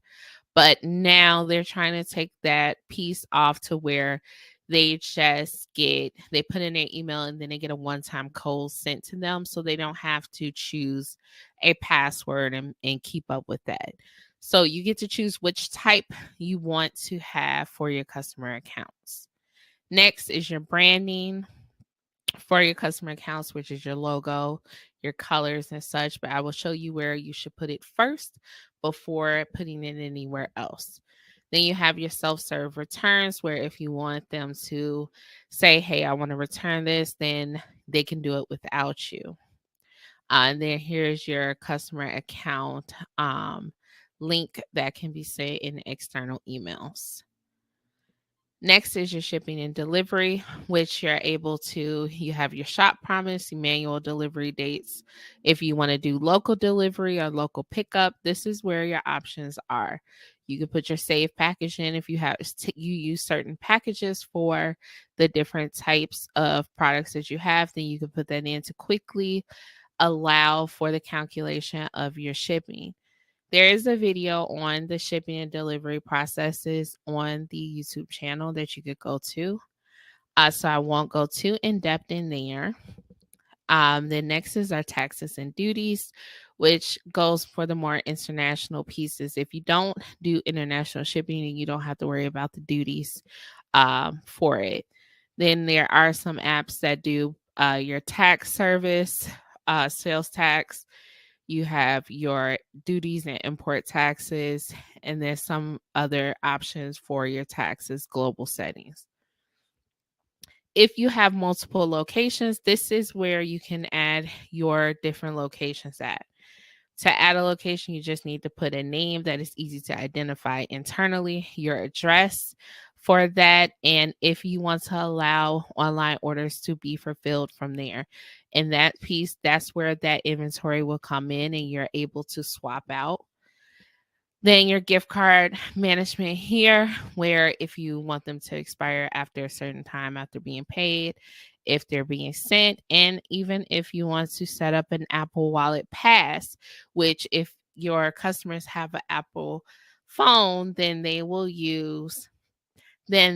but now they're trying to take that piece off to where they just they put in their email and then they get a one-time code sent to them, so they don't have to choose a password and keep up with that. So you get to choose which type you want to have for your customer accounts. Next is your branding for your customer accounts, which is your logo, your colors and such, but I will show you where you should put it first before putting it anywhere else. Then you have your self-serve returns, where if you want them to say, hey, I want to return this, then they can do it without you. And then here's your customer account link that can be sent in external emails. Next is your shipping and delivery, which you have your shop promise, manual delivery dates. If you want to do local delivery or local pickup, this is where your options are. You can put your save package in if you use certain packages for the different types of products that you have, then you can put that in to quickly allow for the calculation of your shipping. There is a video on the shipping and delivery processes on the YouTube channel that you could go to. So I won't go too in depth in there. The next is our taxes and duties, which goes for the more international pieces. If you don't do international shipping, you don't have to worry about the duties for it. Then there are some apps that do your tax service, sales tax. You have your duties and import taxes, and there's some other options for your taxes, global settings. If you have multiple locations, this is where you can add your different locations at. To add a location, you just need to put a name that is easy to identify internally, your address for that, and if you want to allow online orders to be fulfilled from there. In that piece, that's where that inventory will come in and you're able to swap out. Then your gift card management here, where if you want them to expire after a certain time after being paid, if they're being sent, and even if you want to set up an Apple Wallet Pass, which if your customers have an Apple phone, then they will use that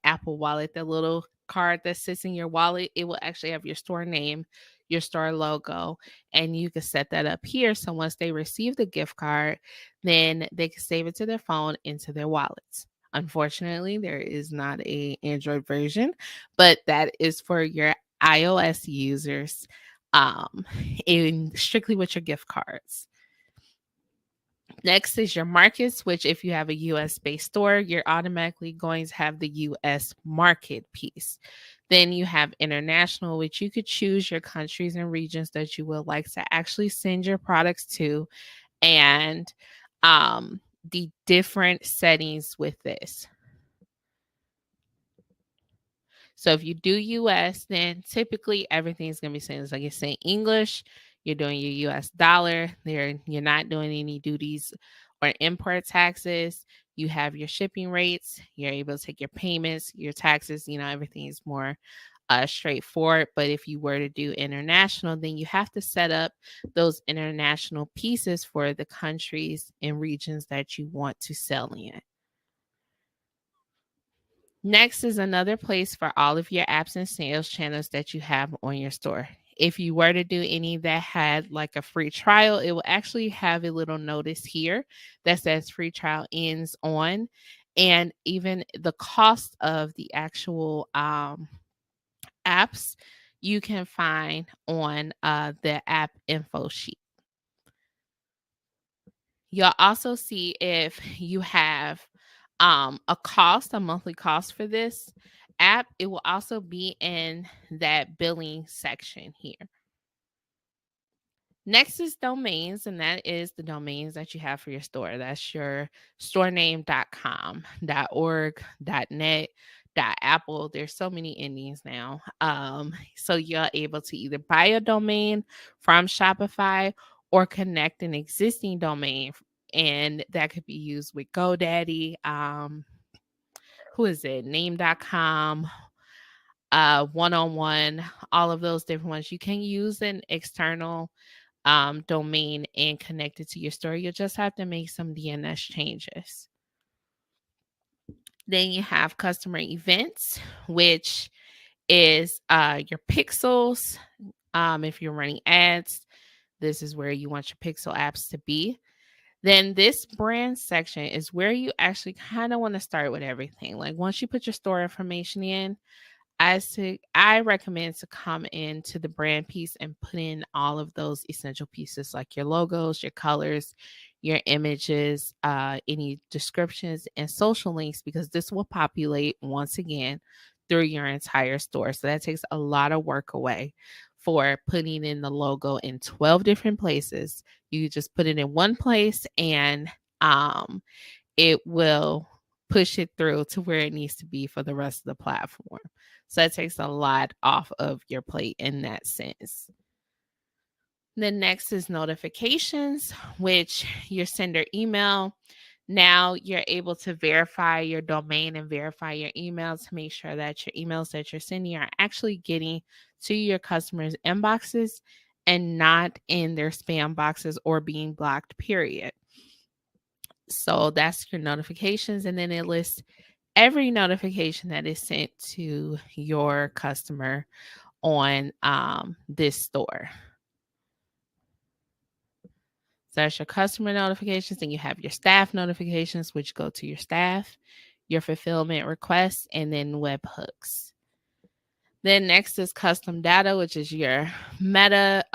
Apple Wallet, the little card that sits in your wallet, it will actually have your store name, your store logo, and you can set that up here. So once they receive the gift card, then they can save it to their phone into their wallets. Unfortunately, there is not a Android version, but that is for your iOS users, in strictly with your gift cards. Next is your markets, which if you have a US based store, you're automatically going to have the US market piece. Then you have international, which you could choose your countries and regions that you would like to actually send your products to, and the different settings with this. So if you do US, then typically everything's going to be same. It's like you're saying English, you're doing your US dollar, you're not doing any duties or import taxes. You have your shipping rates, you're able to take your payments, your taxes, everything is more straightforward. But if you were to do international, then you have to set up those international pieces for the countries and regions that you want to sell in. Next is another place for all of your apps and sales channels that you have on your store. If you were to do any that had like a free trial, it will actually have a little notice here that says free trial ends on, and even the cost of the actual apps you can find on the app info sheet. You'll also see if you have a monthly cost for this app. It will also be in that billing section here. Next is domains, and that is the domains that you have for your store. That's your storename.com, .org, .net, .apple. There's so many endings now. So you're able to either buy a domain from Shopify or connect an existing domain, and that could be used with GoDaddy. Who is it? Name.com, one-on-one, all of those different ones. You can use an external domain and connect it to your store. You'll just have to make some DNS changes. Then you have customer events, which is your pixels. If you're running ads, this is where you want your pixel apps to be. Then this brand section is where you actually kind of want to start with everything. Like once you put your store information in, I recommend to come into the brand piece and put in all of those essential pieces like your logos, your colors, your images, any descriptions, and social links, because this will populate once again through your entire store. So that takes a lot of work away for putting in the logo in 12 different places. You just put it in one place and it will push it through to where it needs to be for the rest of the platform. So that takes a lot off of your plate in that sense. Then next is notifications, which your sender email. Now you're able to verify your domain and verify your email to make sure that your emails that you're sending are actually getting to your customers' inboxes and not in their spam boxes or being blocked, period. So that's your notifications. And then it lists every notification that is sent to your customer on this store. So that's your customer notifications, and you have your staff notifications, which go to your staff, your fulfillment requests, and then webhooks. Then next is custom data, which is your meta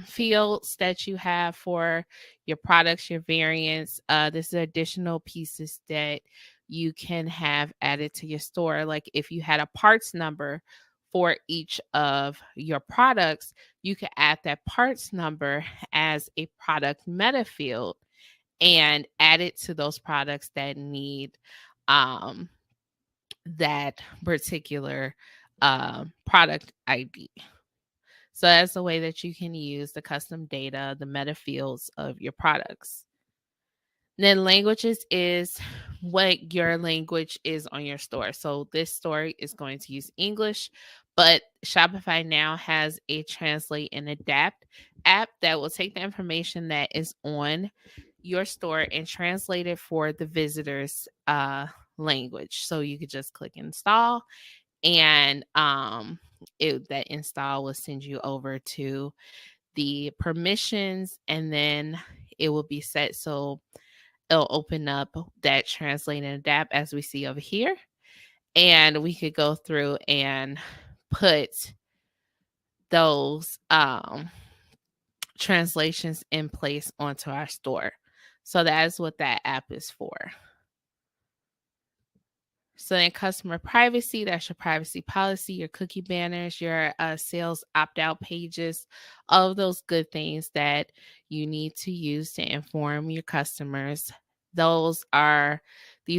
fields that you have for your products, your variants. This is additional pieces that you can have added to your store. Like if you had a parts number for each of your products, you could add that parts number as a product meta field and add it to those products that need that particular product ID. So that's a way that you can use the custom data, the meta fields of your products. Then languages is what your language is on your store. So this store is going to use English, but Shopify now has a translate and adapt app that will take the information that is on your store and translate it for the visitor's language. So you could just click install and that install will send you over to the permissions, and then it will be set so it'll open up that translate and adapt as we see over here, and we could go through and put those translations in place onto our store. So that is what that app is for. So then customer privacy, that's your privacy policy, your cookie banners, your sales opt-out pages, all of those good things that you need to use to inform your customers. These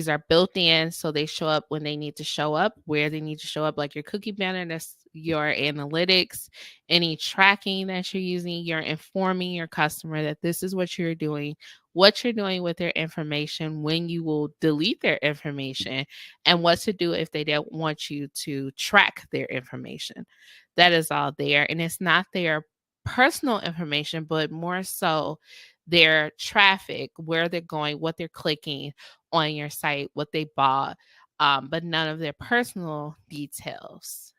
are built in, so they show up when they need to show up, where they need to show up, like your cookie banner, that's your analytics, any tracking that you're using, you're informing your customer that this is what you're doing with their information, when you will delete their information, and what to do if they don't want you to track their information. That is all there. And it's not their personal information, but more so their traffic, where they're going, what they're clicking on your site, what they bought, but none of their personal details.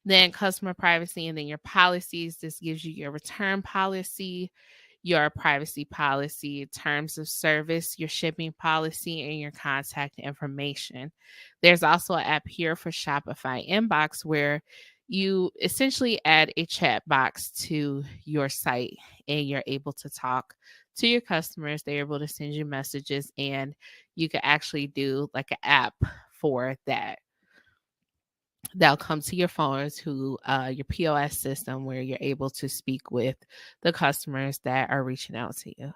Then customer privacy, and then your policies. This gives you your return policy, your privacy policy, terms of service, your shipping policy, and your contact information. There's also an app here for Shopify Inbox where you essentially add a chat box to your site, and you're able to talk to your customers. They're able to send you messages, and you can actually do like an app for that. They'll come to your phone, to your POS system, where you're able to speak with the customers that are reaching out to you.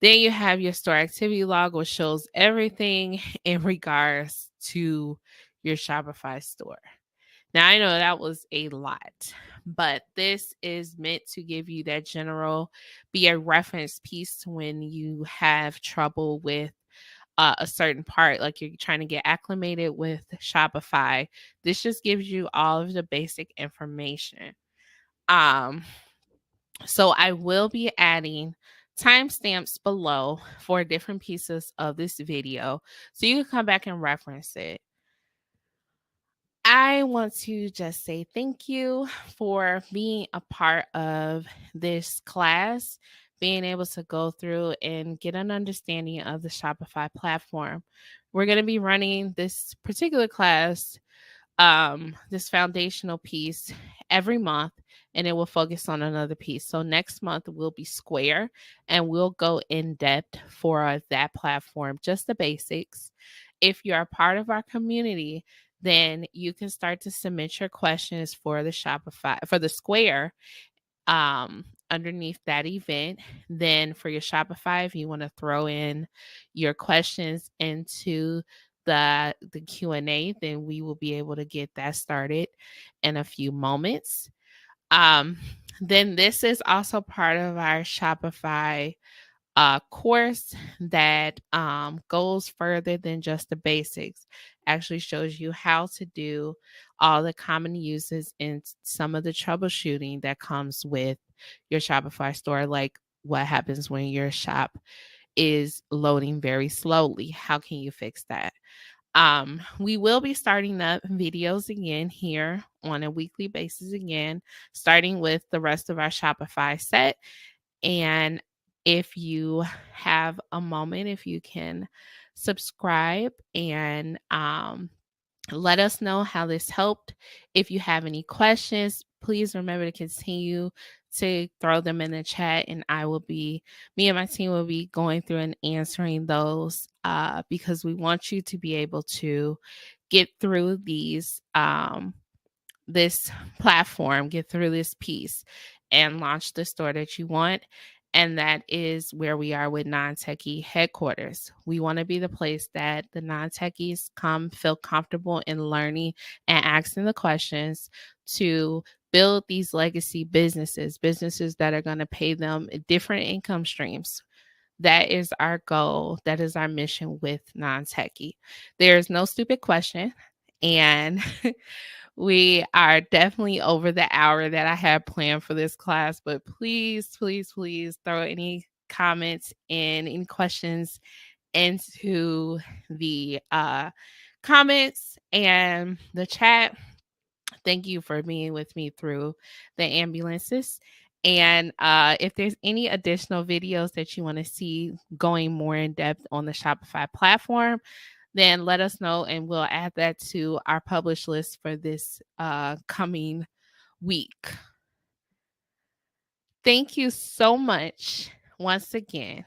Then you have your store activity log, which shows everything in regards to your Shopify store. Now, I know that was a lot, but this is meant to give you that be a reference piece to when you have trouble with a certain part, like you're trying to get acclimated with Shopify. This just gives you all of the basic information. So I will be adding timestamps below for different pieces of this video, so you can come back and reference it. I want to just say thank you for being a part of this class, being able to go through and get an understanding of the Shopify platform. We're going to be running this particular class, this foundational piece, every month, and it will focus on another piece. So next month will be Square, and we'll go in depth for that platform, just the basics. If you're a part of our community, then you can start to submit your questions for the Square underneath that event. Then for your Shopify, if you want to throw in your questions into the Q&A, then we will be able to get that started in a few moments. Then this is also part of our Shopify course that goes further than just the basics. Actually shows you how to do all the common uses and some of the troubleshooting that comes with your Shopify store, like what happens when your shop is loading very slowly. How can you fix that? We will be starting up videos again here on a weekly basis again, starting with the rest of our Shopify set. And if you have a moment, if you can subscribe and let us know how this helped. If you have any questions, please remember to continue to throw them in the chat, and me and my team will be going through and answering those because we want you to be able to get through this platform, get through this piece, and launch the store that you want. And that is where we are with Non-Techie headquarters. We want to be the place that the non-techies come, feel comfortable in learning and asking the questions to build these legacy businesses that are going to pay them different income streams. That is our goal. That is our mission with Non-Techie. There's no stupid question. And we are definitely over the hour that I had planned for this class, but please, please, please throw any comments and any questions into the comments, And the chat, thank you for being with me through the ambulances. And if there's any additional videos that you want to see going more in depth on the Shopify platform, then let us know and we'll add that to our publish list for this coming week. Thank you so much once again